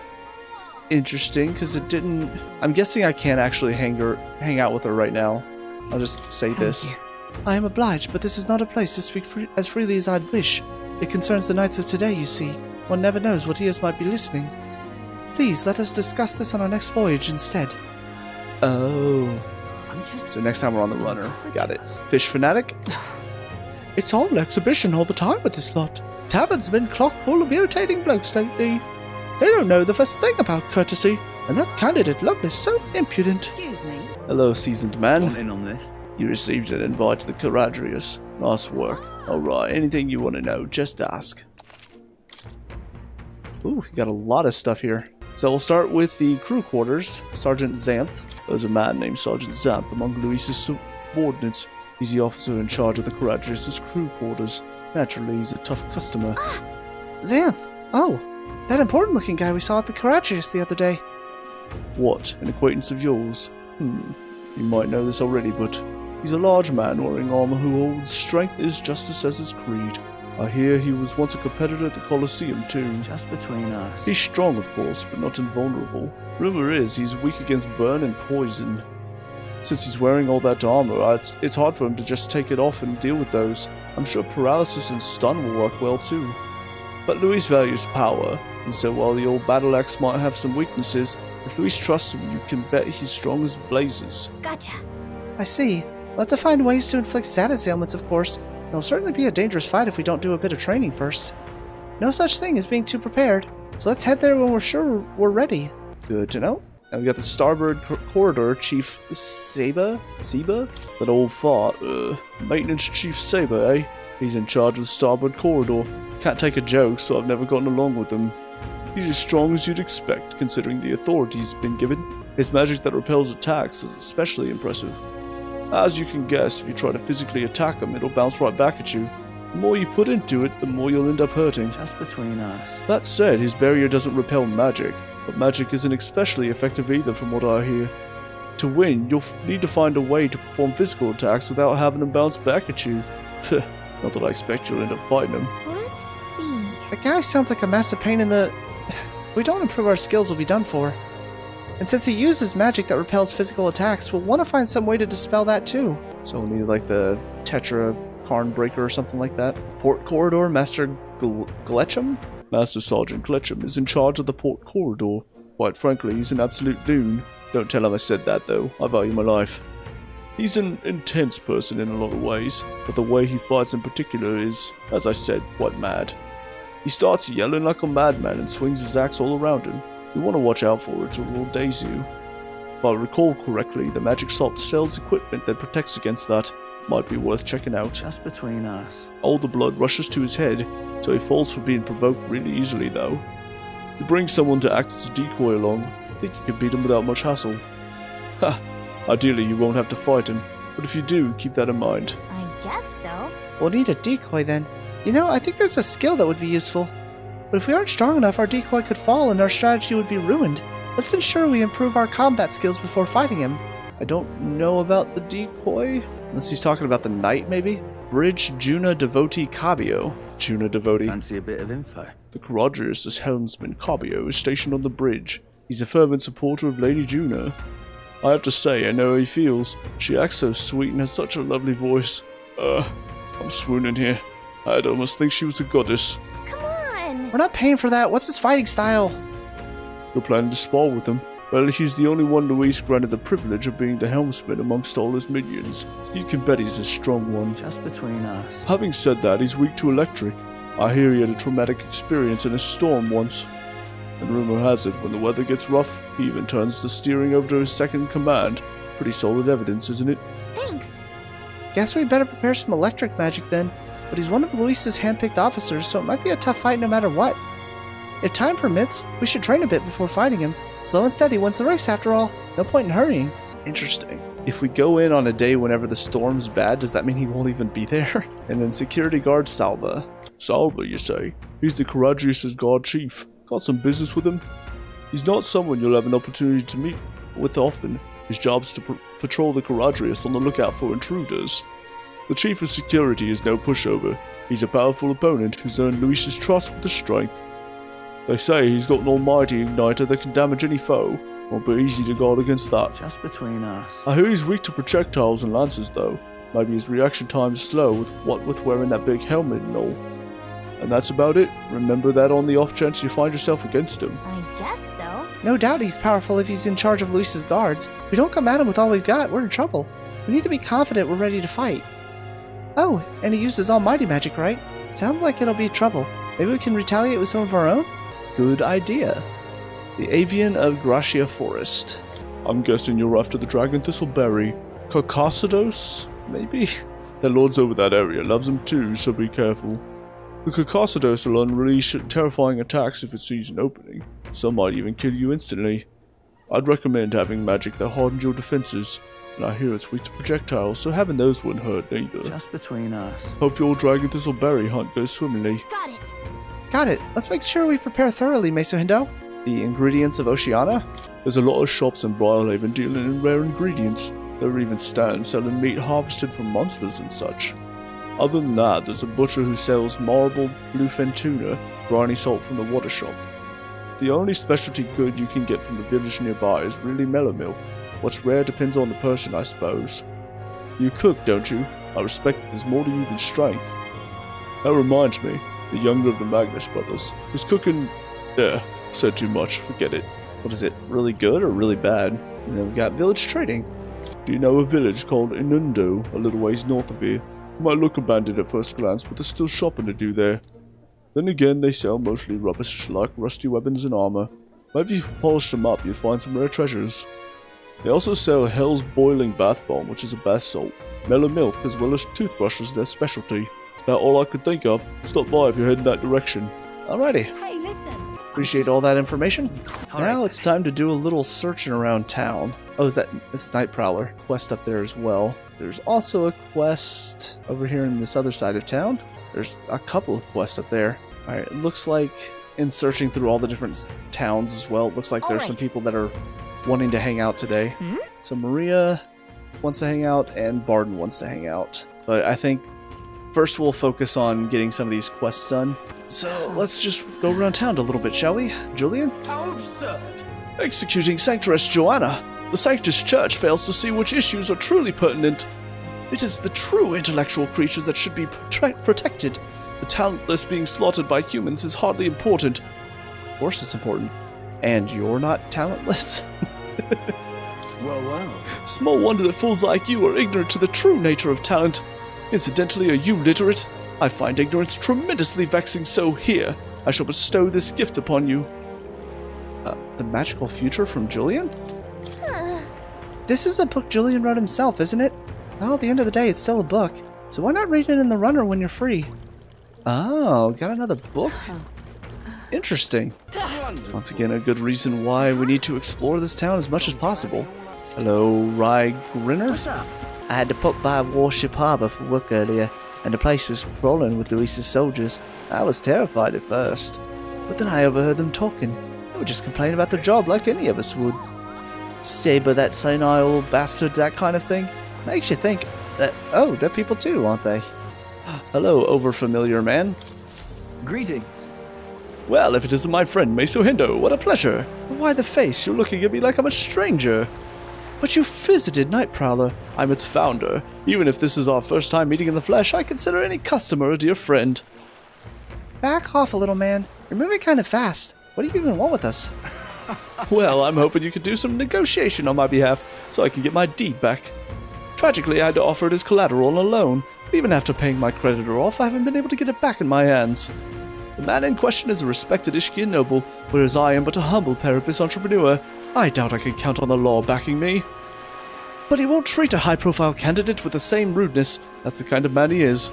Speaker 1: interesting, because it didn't... I'm guessing I can't actually hang out with her right now. I'll just say this.
Speaker 21: I am obliged, but this is not a place to speak as freely as I'd wish. It concerns the knights of today, you see. One never knows what ears might be listening. Please, let us discuss this on our next voyage instead.
Speaker 1: Oh. So next time we're on the runner. Got it. Fish fanatic?
Speaker 21: It's all an exhibition all the time with this lot. Tavern's been chock full of irritating blokes lately. They don't know the first thing about courtesy, and that candidate Lovelace so impudent.
Speaker 4: Excuse me.
Speaker 1: Hello, seasoned man.
Speaker 11: Want in on this?
Speaker 18: You received an invite to the Caradrius. Nice work. Alright, anything you want to know, just ask.
Speaker 1: Ooh, we got a lot of stuff here. So we'll start with the crew quarters. Sergeant Xanth.
Speaker 18: There's a man named Sergeant Xanth among Luis's subordinates. He's the officer in charge of the Caradrius' crew quarters. Naturally, he's a tough customer.
Speaker 21: Xanth! Oh, that important looking guy we saw at the Caradrius the other day.
Speaker 18: What, an acquaintance of yours? You might know this already, but he's a large man wearing armor who holds strength is justice as his creed. I hear he was once a competitor at the Colosseum too.
Speaker 17: Just between us.
Speaker 18: He's strong, of course, but not invulnerable. Rumor is he's weak against burn and poison. Since he's wearing all that armor, it's hard for him to just take it off and deal with those. I'm sure paralysis and stun will work well too. But Luis values power, and so while the old battle axe might have some weaknesses, if Luis trusts him, you can bet he's strong as blazes.
Speaker 13: Gotcha.
Speaker 21: I see. We'll have to find ways to inflict status ailments, of course. It'll certainly be a dangerous fight if we don't do a bit of training first. No such thing as being too prepared, so let's head there when we're sure we're ready.
Speaker 1: Good to know. And we got the starboard corridor, Chief Seba?
Speaker 18: That old fart, Maintenance Chief Saber, eh? He's in charge of the starboard corridor.
Speaker 1: Can't take a joke, so I've never gotten along with him.
Speaker 18: He's as strong as you'd expect, considering the authority he's been given. His magic that repels attacks is especially impressive. As you can guess, if you try to physically attack him, it'll bounce right back at you. The more you put into it, the more you'll end up hurting.
Speaker 17: Just between us.
Speaker 18: That said, his barrier doesn't repel magic, but magic isn't especially effective either from what I hear. To win, you'll need to find a way to perform physical attacks without having them bounce back at you. Not that I expect you'll end up fighting him.
Speaker 21: Let's see. The guy sounds like a massive pain in the... If we don't improve our skills, we'll be done for. And since he uses magic that repels physical attacks, we'll want to find some way to dispel that too.
Speaker 1: So we'll need like the Tetra Karn Breaker or something like that. Port Corridor, Master Gletcham?
Speaker 18: Master Sergeant Gletcham is in charge of the port corridor. Quite frankly, he's an absolute goon. Don't tell him I said that though, I value my life. He's an intense person in a lot of ways, but the way he fights in particular is, as I said, quite mad. He starts yelling like a madman and swings his axe all around him. You want to watch out for it or it will daze you. If I recall correctly, the magic salt sells equipment that protects against that. Might be worth checking out.
Speaker 14: Just between us.
Speaker 18: All the blood rushes to his head, so he falls for being provoked really easily though. You bring someone to act as a decoy along, I think you can beat him without much hassle. Ha! Ideally you won't have to fight him, but if you do, keep that in mind.
Speaker 13: I guess so.
Speaker 21: We'll need a decoy then. You know, I think there's a skill that would be useful. But if we aren't strong enough, our decoy could fall and our strategy would be ruined. Let's ensure we improve our combat skills before fighting him.
Speaker 1: I don't know about the decoy. Unless he's talking about the knight, maybe? Bridge Juna Devotee Cabio. Juna Devotee.
Speaker 14: Fancy a bit of info?
Speaker 18: The Caradrius' helmsman Cabio is stationed on the bridge. He's a fervent supporter of Lady Juna. I have to say, I know how he feels. She acts so sweet and has such a lovely voice. I'm swooning here. I'd almost think she was a goddess.
Speaker 13: Come on!
Speaker 21: We're not paying for that. What's his fighting style?
Speaker 18: You're planning to spar with him? Well, he's the only one Luis granted the privilege of being the helmsman amongst all his minions. You can bet he's a strong one.
Speaker 14: Just between us.
Speaker 18: Having said that, he's weak to electric. I hear he had a traumatic experience in a storm once. And rumor has it, when the weather gets rough, he even turns the steering over to his second command. Pretty solid evidence, isn't it?
Speaker 13: Thanks.
Speaker 21: Guess we better prepare some electric magic then. But he's one of Luis's handpicked officers, so it might be a tough fight no matter what. If time permits, we should train a bit before fighting him. Slow and steady wins the race after all. No point in hurrying.
Speaker 1: Interesting. If we go in on a day whenever the storm's bad, does that mean he won't even be there? And then security guard Salva.
Speaker 18: Salva, you say? He's the Caradrius' guard chief. Got some business with him? He's not someone you'll have an opportunity to meet with often. His job's to patrol the Caradrius on the lookout for intruders. The chief of security is no pushover. He's a powerful opponent who's earned Luis's trust with his strength. They say he's got an almighty igniter that can damage any foe. Won't be easy to guard against that.
Speaker 14: Just between us.
Speaker 18: I hear he's weak to projectiles and lances though. Maybe his reaction time's slow with wearing that big helmet and all. And that's about it. Remember that on the off chance you find yourself against him.
Speaker 13: I guess so.
Speaker 21: No doubt he's powerful if he's in charge of Luis's guards. If we don't come at him with all we've got, we're in trouble. We need to be confident we're ready to fight. Oh, and he uses almighty magic, right? Sounds like it'll be trouble. Maybe we can retaliate with some of our own?
Speaker 1: Good idea. The Avian of Gracia Forest.
Speaker 18: I'm guessing you're after the Dragon Thistleberry. Caucasados? Maybe? Their lord's over that area, loves them too, so be careful. The Caucasados will unleash terrifying attacks if it sees an opening. Some might even kill you instantly. I'd recommend having magic that hardens your defenses. And I hear it's weak to projectiles, so having those wouldn't hurt either.
Speaker 14: Just between us.
Speaker 18: Hope your Dragon Thistleberry hunt goes swimmingly.
Speaker 13: Got it.
Speaker 21: Got it. Let's make sure we prepare thoroughly, Maso Hendo.
Speaker 1: The ingredients of Oceana?
Speaker 18: There's a lot of shops in Brilehaven dealing in rare ingredients. There are even stands selling meat harvested from monsters and such. Other than that, there's a butcher who sells marbled bluefin tuna, briny salt from the water shop. The only specialty good you can get from the village nearby is really mellow milk. What's rare depends on the person, I suppose. You cook, don't you? I respect that there's more to you than strength. That reminds me, the younger of the Magnus brothers was cooking... said too much, forget it.
Speaker 1: What is it, really good or really bad? And then we got village trading.
Speaker 18: Do you know a village called Hendo, a little ways north of here? It might look abandoned at first glance, but there's still shopping to do there. Then again, they sell mostly rubbish like rusty weapons and armor. Maybe if you polish them up, you'll find some rare treasures. They also sell Hell's Boiling Bath Bomb, which is a bath salt, mellow milk, as well as toothbrushes, their specialty. It's about all I could think of. Stop by if you're heading that direction.
Speaker 1: Alrighty.
Speaker 13: Hey, listen.
Speaker 1: Appreciate all that information. Now it's time to do a little searching around town. Oh, it's Night Prowler quest up there as well. There's also a quest over here in this other side of town. There's a couple of quests up there. Alright, it looks like in searching through all the different towns as well, it looks like there's some people that are wanting to hang out today. So Maria wants to hang out and Barden wants to hang out. But I think first we'll focus on getting some of these quests done. So let's just go around town a little bit, shall we? Julian?
Speaker 11: How absurd!
Speaker 1: Executing Sanctress Joanna! The Sanctus Church fails to see which issues are truly pertinent. It is the true intellectual creatures that should be protected. The talentless being slaughtered by humans is hardly important. Of course it's important. And you're not talentless?
Speaker 11: Well.
Speaker 1: Small wonder that fools like you are ignorant to the true nature of talent. Incidentally, are you literate? I find ignorance tremendously vexing, so here, I shall bestow this gift upon you. The magical future from Julian?
Speaker 21: This is a book Julian wrote himself, isn't it? Well, at the end of the day, it's still a book. So why not read it in the runner when you're free? Oh, got another book? Interesting. Once again, a good reason why we need to explore this town as much as possible. Hello, Rye Grinner?
Speaker 19: What's up?
Speaker 21: I had to pop by Warship Harbor for work earlier, and the place was crawling with Luis's soldiers. I was terrified at first, but then I overheard them talking. They were just complaining about their job like any of us would. Saber that senile bastard, that kind of thing. Makes you think that, oh, they're people too, aren't they? Hello, overfamiliar man.
Speaker 19: Greetings.
Speaker 1: Well, if it isn't my friend Maso Hendo, what a pleasure. Why the face? You're looking at me like I'm a stranger. But you visited Night Prowler. I'm its founder. Even if this is our first time meeting in the flesh, I consider any customer a dear friend. Back off a little, man. You're moving kind of fast. What do you even want with us? Well, I'm hoping you could do some negotiation on my behalf so I can get my deed back. Tragically, I had to offer it as collateral on a loan. Even after paying my creditor off, I haven't been able to get it back in my hands. The man in question is a respected Ishkian noble, whereas I am but a humble Parapis entrepreneur. I doubt I can count on the law backing me. But he won't treat a high-profile candidate with the same rudeness. That's the kind of man he is.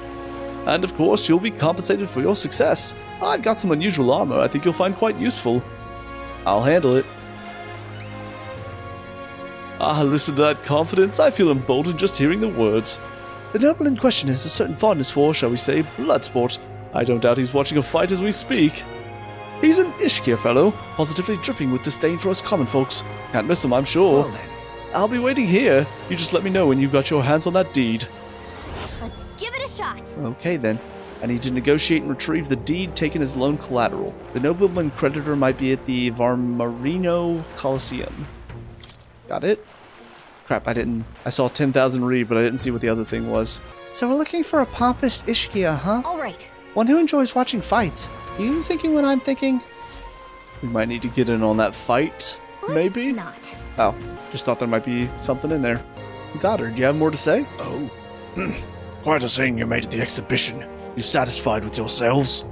Speaker 1: And of course, you'll be compensated for your success. I've got some unusual armor I think you'll find quite useful. I'll handle it. Ah, listen to that confidence. I feel emboldened just hearing the words. The noble in question has a certain fondness for, shall we say, blood sport. I don't doubt he's watching a fight as we speak. He's an Ishkia fellow, positively dripping with disdain for us common folks. Can't miss him, I'm sure.
Speaker 19: Well then.
Speaker 1: I'll be waiting here. You just let me know when you've got your hands on that deed.
Speaker 13: Let's give it a shot.
Speaker 1: Okay then. I need to negotiate and retrieve the deed taken as loan collateral. The nobleman creditor might be at the Varmarino Coliseum. Got it? Crap, I saw 10,000 read, but I didn't see what the other thing was. So we're looking for a pompous Ishkia, huh?
Speaker 13: Alright.
Speaker 21: One who enjoys watching fights. Are you thinking what I'm thinking? We might need to get in on that fight, maybe?
Speaker 13: Not.
Speaker 1: Oh, just thought there might be something in there. Got her. Do you have more to say?
Speaker 18: Oh. Quite a scene you made at the exhibition. You satisfied with yourselves?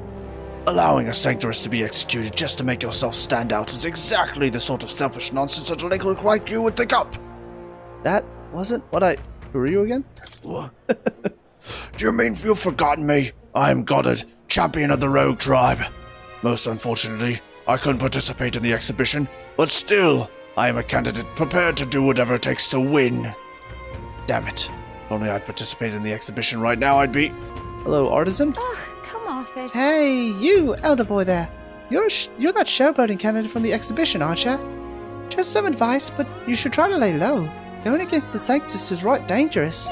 Speaker 18: Allowing a sanctuarist to be executed just to make yourself stand out is exactly the sort of selfish nonsense a delinquent like you would think up.
Speaker 1: That wasn't what I... Who are you again?
Speaker 18: What? Do you mean you've forgotten me? I am Goddard, champion of the rogue tribe. Most unfortunately, I couldn't participate in the exhibition, but still, I am a candidate prepared to do whatever it takes to win. Damn it. If only I'd participated in the exhibition right now, I'd be...
Speaker 1: Hello, artisan?
Speaker 3: Ugh, come off it.
Speaker 21: Hey, you, elder boy there. You're that showboating candidate from the exhibition, aren't you? Just some advice, but you should try to lay low. Going against the Sanctus is right dangerous.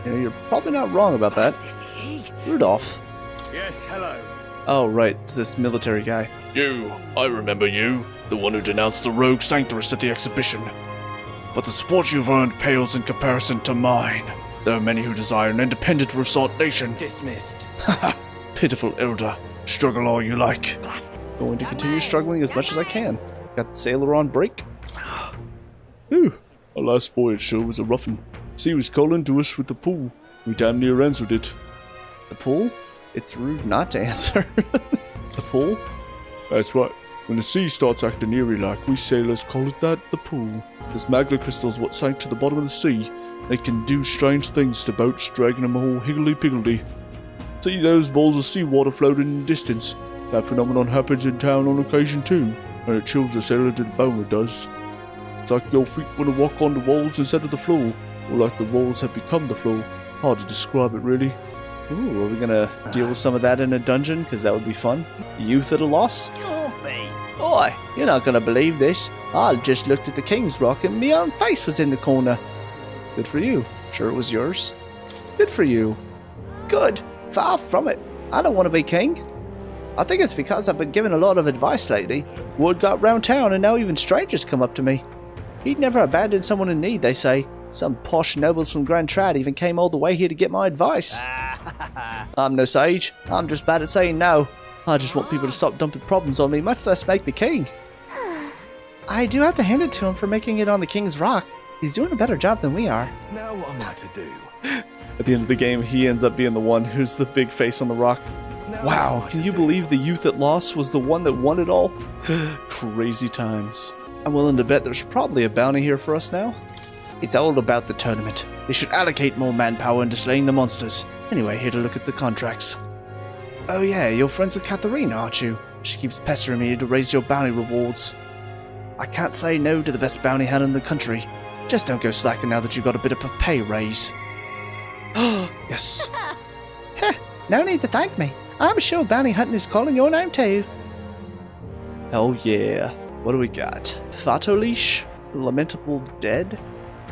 Speaker 1: You know, you're probably not wrong about that. Rudolph.
Speaker 5: Yes, hello.
Speaker 1: Oh, right, it's this military guy.
Speaker 18: You, I remember you, the one who denounced the rogue sanctuarist at the exhibition. But the support you've earned pales in comparison to mine. There are many who desire an independent Rusant nation.
Speaker 19: Dismissed.
Speaker 18: Haha, pitiful elder. Struggle all you like.
Speaker 1: Going to continue struggling as much as I can. Got the sailor on break. Whew.
Speaker 18: Our last voyage show was a roughin'. Sea was calling to us with the pool. We damn near answered it.
Speaker 1: The pool? It's rude not to answer. The pool?
Speaker 18: That's right. When the sea starts acting eerie like, we sailors call it that, the pool. There's magma crystals what sank to the bottom of the sea. They can do strange things to boats, dragging them all higgledy-piggledy. See those balls of seawater floating in the distance? That phenomenon happens in town on occasion too, and it chills the sailor to the bone, it does. It's like your feet want to walk on the walls instead of the floor, or like the walls have become the floor. Hard to describe it, really.
Speaker 1: Ooh, are we gonna deal with some of that in a dungeon? Because that would be fun. Youth at a loss? Boy, you're not gonna believe this. I just looked at the King's Rock and my own face was in the corner. Good for you. Sure it was yours? Good for you. Good. Far from it. I don't want to be king. I think it's because I've been giving a lot of advice lately. Word got round town and now even strangers come up to me. He'd never abandon someone in need, they say. Some posh nobles from Grand Trad even came all the way here to get my advice. I'm no sage. I'm just bad at saying no. I just want people to stop dumping problems on me, much less make me king. I do have to hand it to him for making it on the King's Rock. He's doing a better job than we are.
Speaker 14: Now what am I to do?
Speaker 1: At the end of the game, he ends up being the one who's the big face on the rock. Wow, can you believe the youth at loss was the one that won it all? Crazy times. I'm willing to bet there's probably a bounty here for us now. It's all about the tournament. They should allocate more manpower into slaying the monsters. Anyway, here to look at the contracts. Oh yeah, you're friends with Katharina, aren't you? She keeps pestering me to raise your bounty rewards. I can't say no to the best bounty hunter in the country. Just don't go slacking now that you've got a bit of a pay raise. Yes.
Speaker 21: Heh, no need to thank me. I'm sure bounty hunting is calling your name too.
Speaker 1: Oh yeah. What do we got? Fatolish? Lamentable Dead?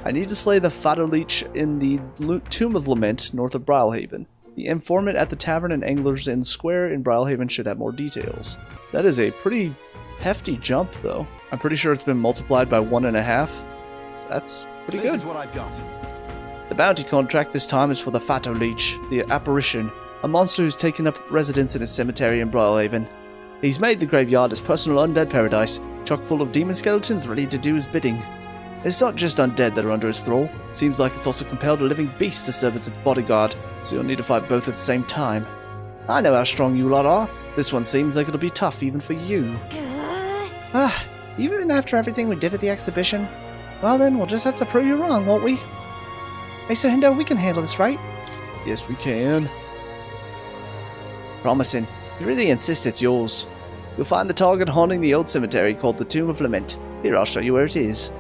Speaker 1: I need to slay the Fatolish in the Tomb of Lament north of Brilehaven. The informant at the tavern in Angler's Inn Square in Brilehaven should have more details. That is a pretty hefty jump though. I'm pretty sure it's been multiplied by 1.5. That's pretty good.
Speaker 19: This is what I've got.
Speaker 1: The bounty contract this time is for the Fatolish, the apparition, a monster who's taken up residence in a cemetery in Brilehaven. He's made the graveyard his personal undead paradise, chock full of demon skeletons ready to do his bidding. It's not just undead that are under his thrall. Seems like it's also compelled a living beast to serve as its bodyguard, so you'll need to fight both at the same time. I know how strong you lot are. This one seems like it'll be tough even for you.
Speaker 21: Even after everything we did at the exhibition? Well then, we'll just have to prove you wrong, won't we? Hey, so Hendo, we can handle this, right?
Speaker 1: Yes, we can. Promising. If you really insist, it's yours. You'll find the target haunting the old cemetery called the Tomb of Lament. Here, I'll show you where it is.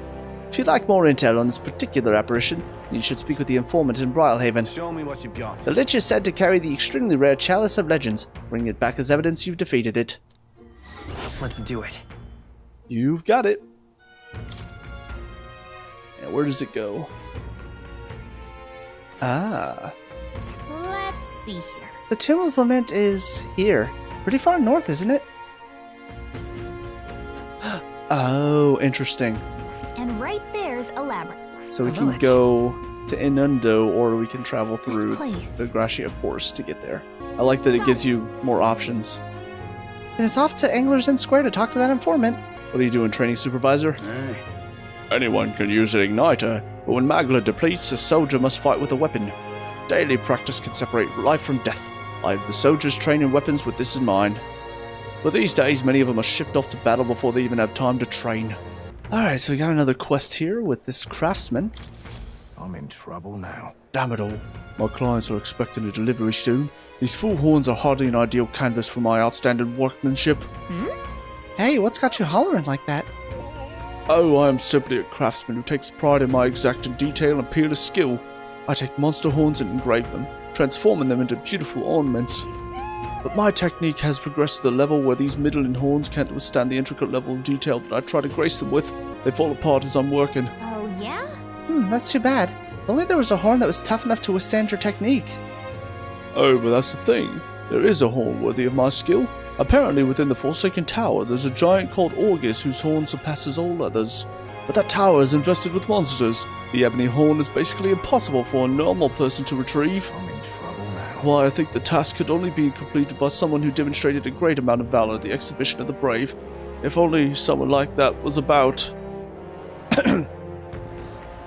Speaker 1: If you'd like more intel on this particular apparition, you should speak with the informant in Brilehaven.
Speaker 19: Show me what you've got.
Speaker 1: The Lich is said to carry the extremely rare Chalice of Legends. Bring it back as evidence you've defeated it.
Speaker 15: Let's do it.
Speaker 1: You've got it. And where does it go? Ah.
Speaker 13: Let's see here.
Speaker 21: The Tomb of Lament is here. Pretty far north, isn't it?
Speaker 1: Oh, interesting.
Speaker 13: And right there's a labyrinth.
Speaker 1: So we can go to Inundo, or we can travel through the Gracia Forest to get there. I like that it gives you more options.
Speaker 21: And it's off to Angler's Inn Square to talk to that informant.
Speaker 1: What are you doing, training supervisor?
Speaker 18: Anyone can use an igniter, but when Magla depletes, a soldier must fight with a weapon. Daily practice can separate life from death. I have the soldiers train in weapons with this in mind. But these days, many of them are shipped off to battle before they even have time to train.
Speaker 1: Alright, so we got another quest here with this craftsman.
Speaker 19: I'm in trouble now.
Speaker 18: Damn it all. My clients are expecting a delivery soon. These fool horns are hardly an ideal canvas for my outstanding workmanship.
Speaker 21: Hey, what's got you hollering like that?
Speaker 18: Oh, I am simply a craftsman who takes pride in my exacting detail and peerless skill. I take monster horns and engrave them, transforming them into beautiful ornaments. But my technique has progressed to the level where these middling horns can't withstand the intricate level of detail that I try to grace them with. They fall apart as I'm working.
Speaker 13: Oh, yeah?
Speaker 21: That's too bad. If only there was a horn that was tough enough to withstand your technique.
Speaker 18: Oh, but that's the thing. There is a horn worthy of my skill. Apparently within the Forsaken Tower, there's a giant called Orgus whose horn surpasses all others. But that tower is infested with monsters. The ebony horn is basically impossible for a normal person to retrieve.
Speaker 19: I'm in trouble now.
Speaker 18: Why, I think the task could only be completed by someone who demonstrated a great amount of valor at the exhibition of the brave. If only someone like that was about.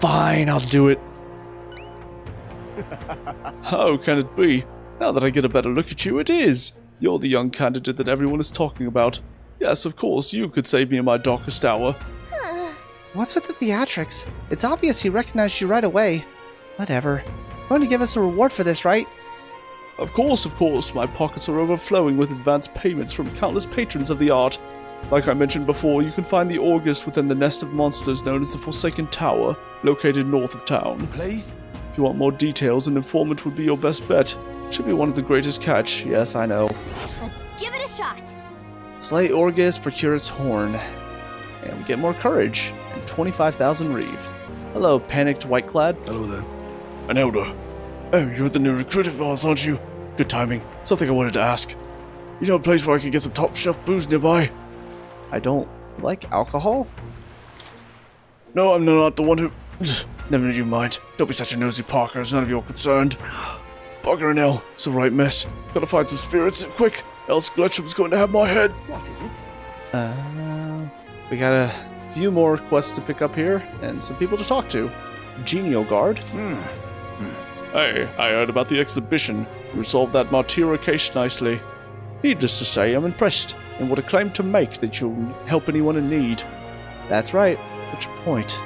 Speaker 1: Fine, I'll do it.
Speaker 18: How can it be? Now that I get a better look at you, it is. You're the young candidate that everyone is talking about. Yes, of course, you could save me in my darkest hour.
Speaker 21: What's with the theatrics? It's obvious he recognized you right away. Whatever. Going to give us a reward for this, right?
Speaker 18: Of course, my pockets are overflowing with advance payments from countless patrons of the art. Like I mentioned before, you can find the Orgus within the nest of monsters known as the Forsaken Tower, located north of town.
Speaker 19: Please?
Speaker 18: If you want more details, an informant would be your best bet. Should be one of the greatest catch, yes, I know.
Speaker 13: Let's give it a shot.
Speaker 1: Slay Orgus, procure its horn. And we get more courage, and 25,000 reeve. Hello, panicked whiteclad.
Speaker 18: Hello there. An elder. Oh, you're the new recruit of ours, aren't you? Good timing. Something I wanted to ask. You know a place where I can get some top-shelf booze nearby?
Speaker 1: I don't like alcohol?
Speaker 18: No, I'm not the one who... Never you mind. Don't be such a nosy Parker, it's none of your concerned. Bugger and hell, it's a right mess. Gotta find some spirits, quick, else Gletcham's going to have my head.
Speaker 12: What is it?
Speaker 1: We got a few more quests to pick up here, and some people to talk to. Genio Guard.
Speaker 18: Hey, I heard about the exhibition. You solved that Martyra case nicely. Needless to say, I'm impressed, and what a claim to make that you'll help anyone in need.
Speaker 1: That's right. What's your point?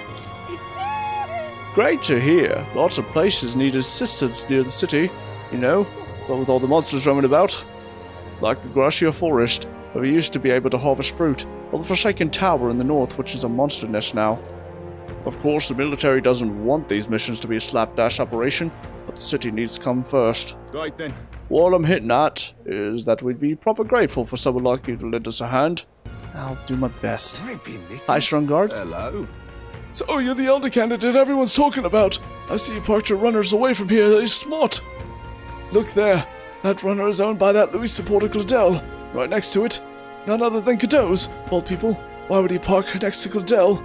Speaker 18: great to hear. Lots of places need assistance near the city, you know, but with all the monsters roaming about. Like the Gracia Forest, where we used to be able to harvest fruit, or the Forsaken Tower in the north, which is a monster nest now. Of course, the military doesn't want these missions to be a slapdash operation, but the city needs to come first.
Speaker 11: Right then.
Speaker 18: What I'm hitting at is that we'd be proper grateful for someone like you to lend us a hand.
Speaker 1: I'll do my best.
Speaker 11: This
Speaker 1: Hi, Strungard.
Speaker 11: Hello.
Speaker 18: So you're the elder candidate everyone's talking about. I see you parked your runners away from here. They're smart. Look there. That runner is owned by that Louis supporter Claudel. Right next to it, none other than Cadeau's. Old people, why would he park next to Claudel?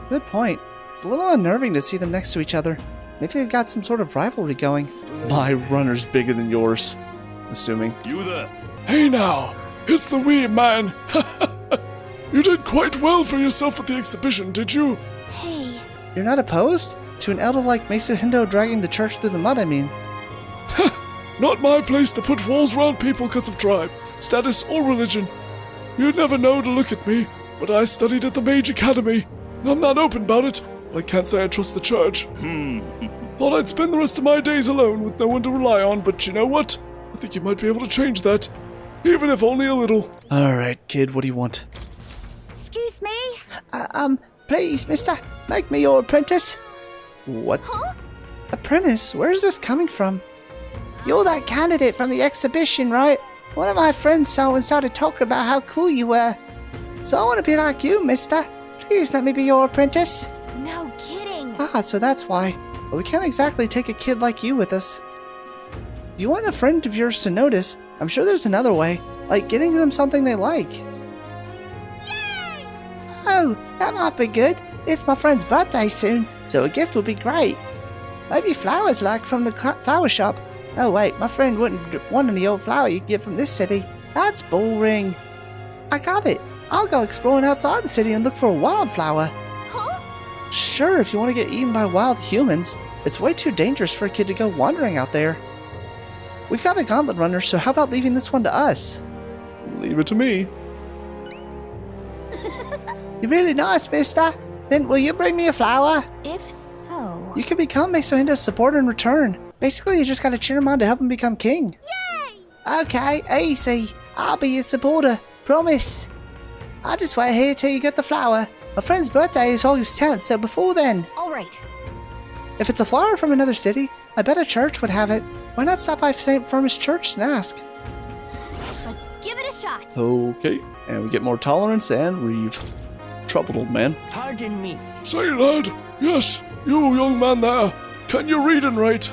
Speaker 21: Good point. It's a little unnerving to see them next to each other. Maybe they've got some sort of rivalry going.
Speaker 1: My runner's bigger than yours. Assuming.
Speaker 11: You there.
Speaker 18: Hey now, it's the wee man. You did quite well for yourself at the exhibition, did you?
Speaker 21: Hey. You're not opposed? To an elder like Maso Hendo dragging the church through the mud, I mean.
Speaker 18: Not my place to put walls around people because of tribe, status, or religion. You'd never know to look at me, but I studied at the Mage Academy. I'm not open about it. I can't say I trust the church. Thought I'd spend the rest of my days alone with no one to rely on, but you know what? I think you might be able to change that. Even if only a little.
Speaker 1: Alright, kid, what do you want?
Speaker 21: Excuse me? Please, mister, make me your apprentice.
Speaker 1: What?
Speaker 21: Huh? Apprentice? Where's this coming from? You're that candidate from the exhibition, right? One of my friends saw and started talking about how cool you were. So I want to be like you, mister. Please let me be your apprentice.
Speaker 13: No kidding.
Speaker 21: Ah, so that's why. But we can't exactly take a kid like you with us. If you want a friend of yours to notice, I'm sure there's another way. Like getting them something they like. Yay! Oh, that might be good. It's my friend's birthday soon, so a gift would be great. Maybe flowers like from the flower shop. Oh wait, my friend wouldn't want any old flower you can get from this city. That's boring. I got it. I'll go exploring outside the city and look for a wildflower. Huh? Sure, if you want to get eaten by wild humans. It's way too dangerous for a kid to go wandering out there. We've got a gauntlet runner, so how about leaving this one to us?
Speaker 18: Leave it to me.
Speaker 21: You're really nice, mister. Then will you bring me a flower?
Speaker 13: If so...
Speaker 21: You can become Maso Hendo's supporter in return. Basically, you just gotta cheer him on to help him become king. Yay! Okay, easy. I'll be your supporter. Promise. I'll just wait here till you get the flower. My friend's birthday is August 10th, so before then.
Speaker 13: Alright.
Speaker 21: If it's a flower from another city, I bet a church would have it. Why not stop by St. Firmus Church and ask?
Speaker 13: Let's give it a shot.
Speaker 1: Okay, and we get more tolerance and Reeve. Troubled old man.
Speaker 12: Pardon me.
Speaker 18: Say, lad. Yes, you young man there. Can you read and write?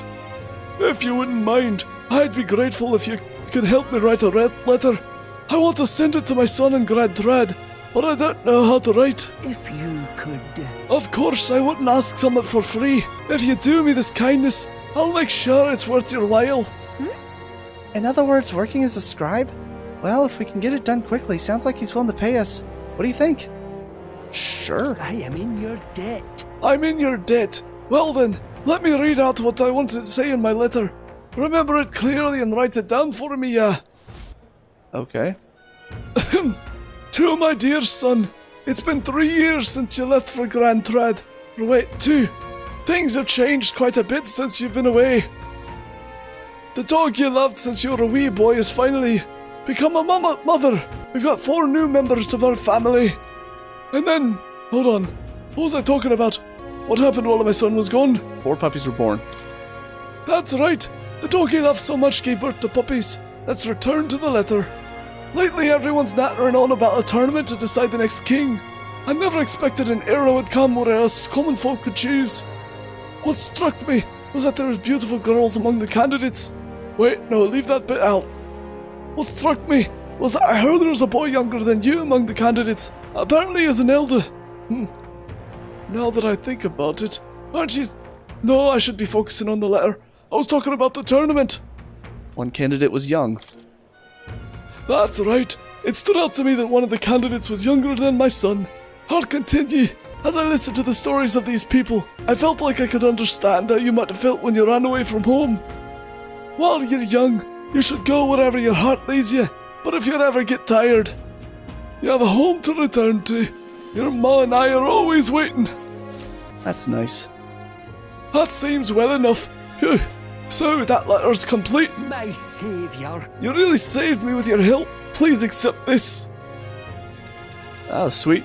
Speaker 18: If you wouldn't mind, I'd be grateful if you could help me write a letter. I want to send it to my son in Grad Thread, but I don't know how to write.
Speaker 12: If you could...
Speaker 18: Of course, I wouldn't ask someone for free. If you do me this kindness, I'll make sure it's worth your while.
Speaker 21: In other words, working as a scribe? Well, if we can get it done quickly, sounds like he's willing to pay us. What do you think? Sure.
Speaker 12: I am in your debt.
Speaker 18: I'm in your debt. Well then, let me read out what I wanted to say in my letter. Remember it clearly and write it down for me,
Speaker 1: Okay.
Speaker 18: To my dear son, it's been 3 years since you left for Grand Thread. Or wait, 2. Things have changed quite a bit since you've been away. The dog you loved since you were a wee boy has finally become a mother. We've got 4 new members of our family. And then, hold on, what was I talking about? What happened while my son was gone?
Speaker 1: 4 puppies were born.
Speaker 18: That's right. The dog you loved so much gave birth to puppies. Let's return to the letter. Lately, everyone's nattering on about a tournament to decide the next king. I never expected an era would come where us common folk could choose. What struck me was that there was beautiful girls among the candidates. Wait, no, leave that bit out. What struck me was that I heard there was a boy younger than you among the candidates, apparently as an elder. Now that I think about it, aren't you... No, I should be focusing on the letter. I was talking about the tournament.
Speaker 1: One candidate was young.
Speaker 18: That's right. It stood out to me that one of the candidates was younger than my son. I'll continue. As I listened to the stories of these people, I felt like I could understand how you might have felt when you ran away from home. While you're young, you should go wherever your heart leads you. But if you ever get tired, you have a home to return to. Your ma and I are always waiting.
Speaker 1: That's nice. That seems well enough. Phew. So, that letter's complete.
Speaker 12: My savior.
Speaker 1: You really saved me with your help. Please accept this. Oh, sweet.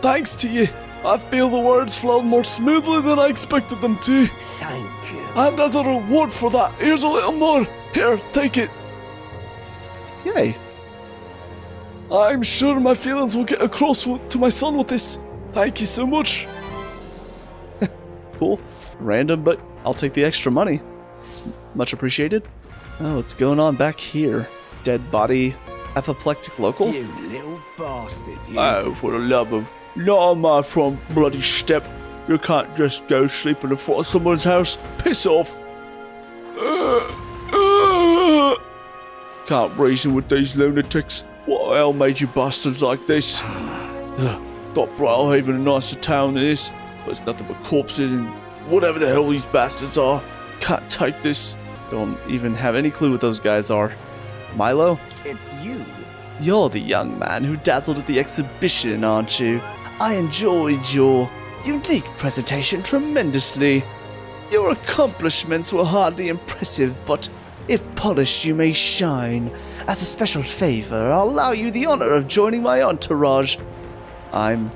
Speaker 1: Thanks to you. I feel the words flowed more smoothly than I expected them to.
Speaker 12: Thank you.
Speaker 1: And as a reward for that, here's a little more. Here, take it. Yay. I'm sure my feelings will get across to my son with this. Thank you so much. Cool. Random, but I'll take the extra money. It's much appreciated. Oh, what's going on back here? Dead body, apoplectic local?
Speaker 12: You little bastard, you.
Speaker 18: Oh, for the love of... Not on my front bloody step. You can't just go sleep in the front of someone's house. Piss off. Can't reason with these lunatics. What the hell made you bastards like this? Thought Brilehaven a nicer town than this, but it's nothing but corpses and whatever the hell these bastards are. Can't take this.
Speaker 1: Don't even have any clue what those guys are. Milo?
Speaker 19: It's you.
Speaker 1: You're the young man who dazzled at the exhibition, aren't you? I enjoyed your unique presentation tremendously. Your accomplishments were hardly impressive, but if polished, you may shine. As a special favor, I'll allow you the honor of joining my entourage. I'm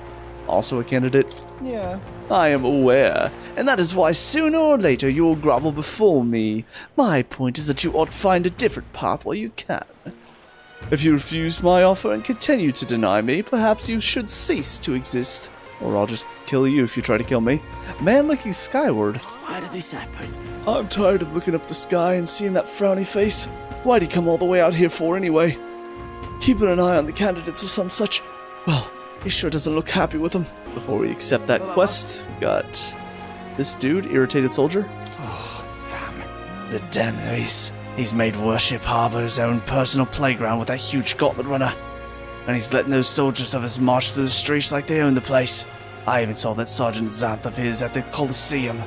Speaker 1: also a candidate.
Speaker 19: Yeah.
Speaker 1: I am aware, and that is why sooner or later you will grovel before me. My point is that you ought to find a different path while you can. If you refuse my offer and continue to deny me, perhaps you should cease to exist. Or I'll just kill you if you try to kill me. Man looking skyward.
Speaker 19: Why did this happen?
Speaker 1: I'm tired of looking up the sky and seeing that frowny face. Why'd he come all the way out here for anyway? Keeping an eye on the candidates or some such. Well, he sure doesn't look happy with them. Before we accept that quest, we got this dude, Irritated Soldier.
Speaker 19: Oh, damn.
Speaker 21: The damn Luis. He's made Worship Harbor his own personal playground with that huge gauntlet runner. And he's letting those soldiers of his march through the streets like they own the place. I even saw that Sergeant Xanth of his at the Coliseum.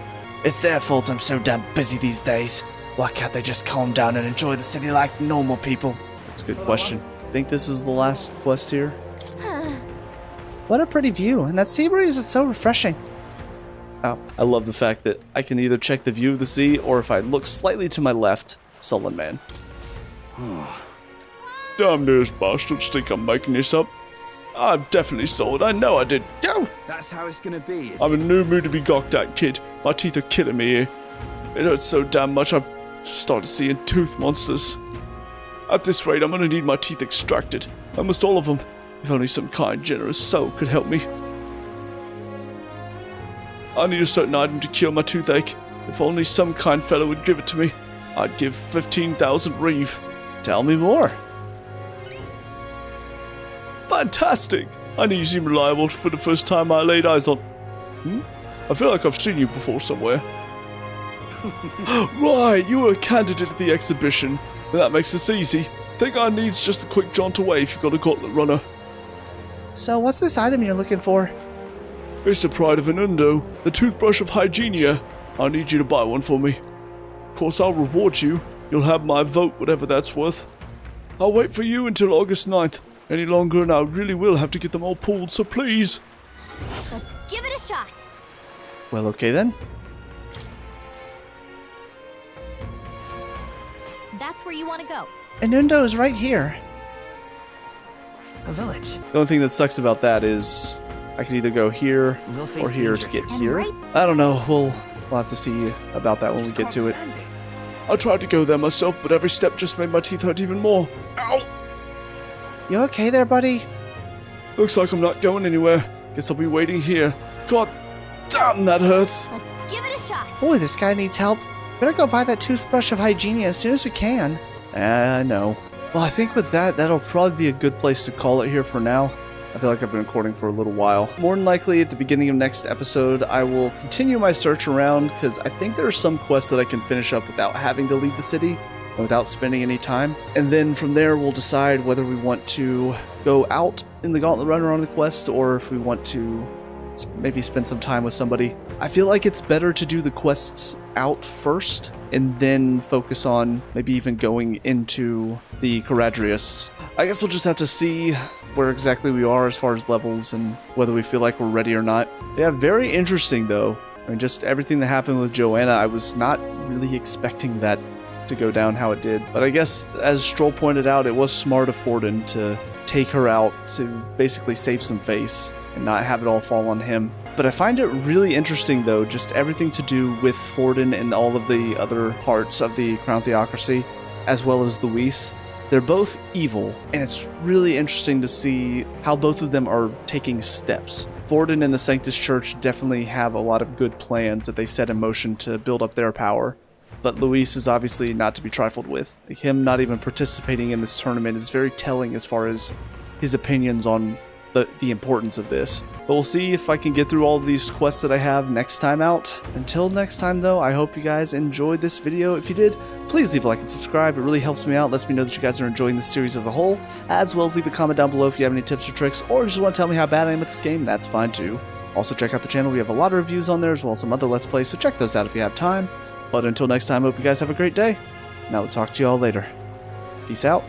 Speaker 21: It's their fault I'm so damn busy these days. Why can't they just calm down and enjoy the city like normal people?
Speaker 1: That's a good question. I think this is the last quest here.
Speaker 21: What a pretty view, and that sea breeze is so refreshing.
Speaker 1: Oh, I love the fact that I can either check the view of the sea, or if I look slightly to my left, Sullen Man.
Speaker 18: Damn those bastards think I'm making this up. I definitely saw it. I know I did. Go!
Speaker 12: That's how it's gonna be, is
Speaker 18: I'm
Speaker 12: it?
Speaker 18: in no mood to be gawked at, kid. My teeth are killing me here. It hurts so damn much I've started seeing tooth monsters. At this rate, I'm gonna need my teeth extracted. Almost all of them. If only some kind, generous soul could help me. I need a certain item to cure my toothache. If only some kind fellow would give it to me, I'd give 15,000 reeve.
Speaker 1: Tell me more.
Speaker 18: Fantastic! I knew you seemed reliable for the first time I laid eyes on... I feel like I've seen you before somewhere. Right, you were a candidate at the exhibition, and that makes this easy. Think I needs just a quick jaunt away if you've got a gauntlet runner.
Speaker 21: So what's this item you're looking for?
Speaker 18: It's the pride of an Hendo, the toothbrush of Hygienia. I need you to buy one for me. Of course, I'll reward you. You'll have my vote, whatever that's worth. I'll wait for you until August 9th. Any longer and I really will have to get them all pulled, so please.
Speaker 13: Let's give it a shot.
Speaker 1: Well, okay then.
Speaker 13: That's where you want to go.
Speaker 21: Hendo is right here.
Speaker 19: A village.
Speaker 1: The only thing that sucks about that is I can either go here or here to get here. I don't know. We'll have to see about that when we get to it.
Speaker 18: I tried to go there myself, but every step just made my teeth hurt even more. Ow!
Speaker 21: You okay there, buddy?
Speaker 18: Looks like I'm not going anywhere. Guess I'll be waiting here. God damn, that hurts.
Speaker 13: Let's give it a shot.
Speaker 21: Boy, this guy needs help. Better go buy that toothbrush of Hygienia as soon as we can.
Speaker 1: I know. Well, I think with that, that'll probably be a good place to call it here for now. I feel like I've been recording for a little while. More than likely, at the beginning of next episode, I will continue my search around, because I think there are some quests that I can finish up without having to leave the city, and without spending any time. And then from there, we'll decide whether we want to go out in the Gauntlet Runner on the quest, or if we want to maybe spend some time with somebody. I feel like it's better to do the quests out first, and then focus on maybe even going into the Caradrius. I guess we'll just have to see where exactly we are as far as levels and whether we feel like we're ready or not. Yeah, very interesting though. I mean, just everything that happened with Joanna, I was not really expecting that to go down how it did. But I guess, as Stroll pointed out, it was smart of Forden to take her out to basically save some face and not have it all fall on him. But I find it really interesting, though, just everything to do with Forden and all of the other parts of the Crown Theocracy, as well as Luis. They're both evil, and it's really interesting to see how both of them are taking steps. Forden and the Sanctus Church definitely have a lot of good plans that they've set in motion to build up their power, but Luis is obviously not to be trifled with. Like, him not even participating in this tournament is very telling as far as his opinions on the importance of this. But we'll see if I can get through all of these quests that I have next time out. Until next time, though, I hope you guys enjoyed this video. If you did, please leave a like and subscribe. It really helps me out, lets me know that you guys are enjoying this series as a whole, as well as leave a comment down below if you have any tips or tricks, or just want to tell me how bad I am at this game. That's fine too. Also, check out the channel. We have a lot of reviews on there, as well as some other Let's Plays, so check those out if you have time. But until next time, I hope you guys have a great day, and I will talk to you all later. Peace out.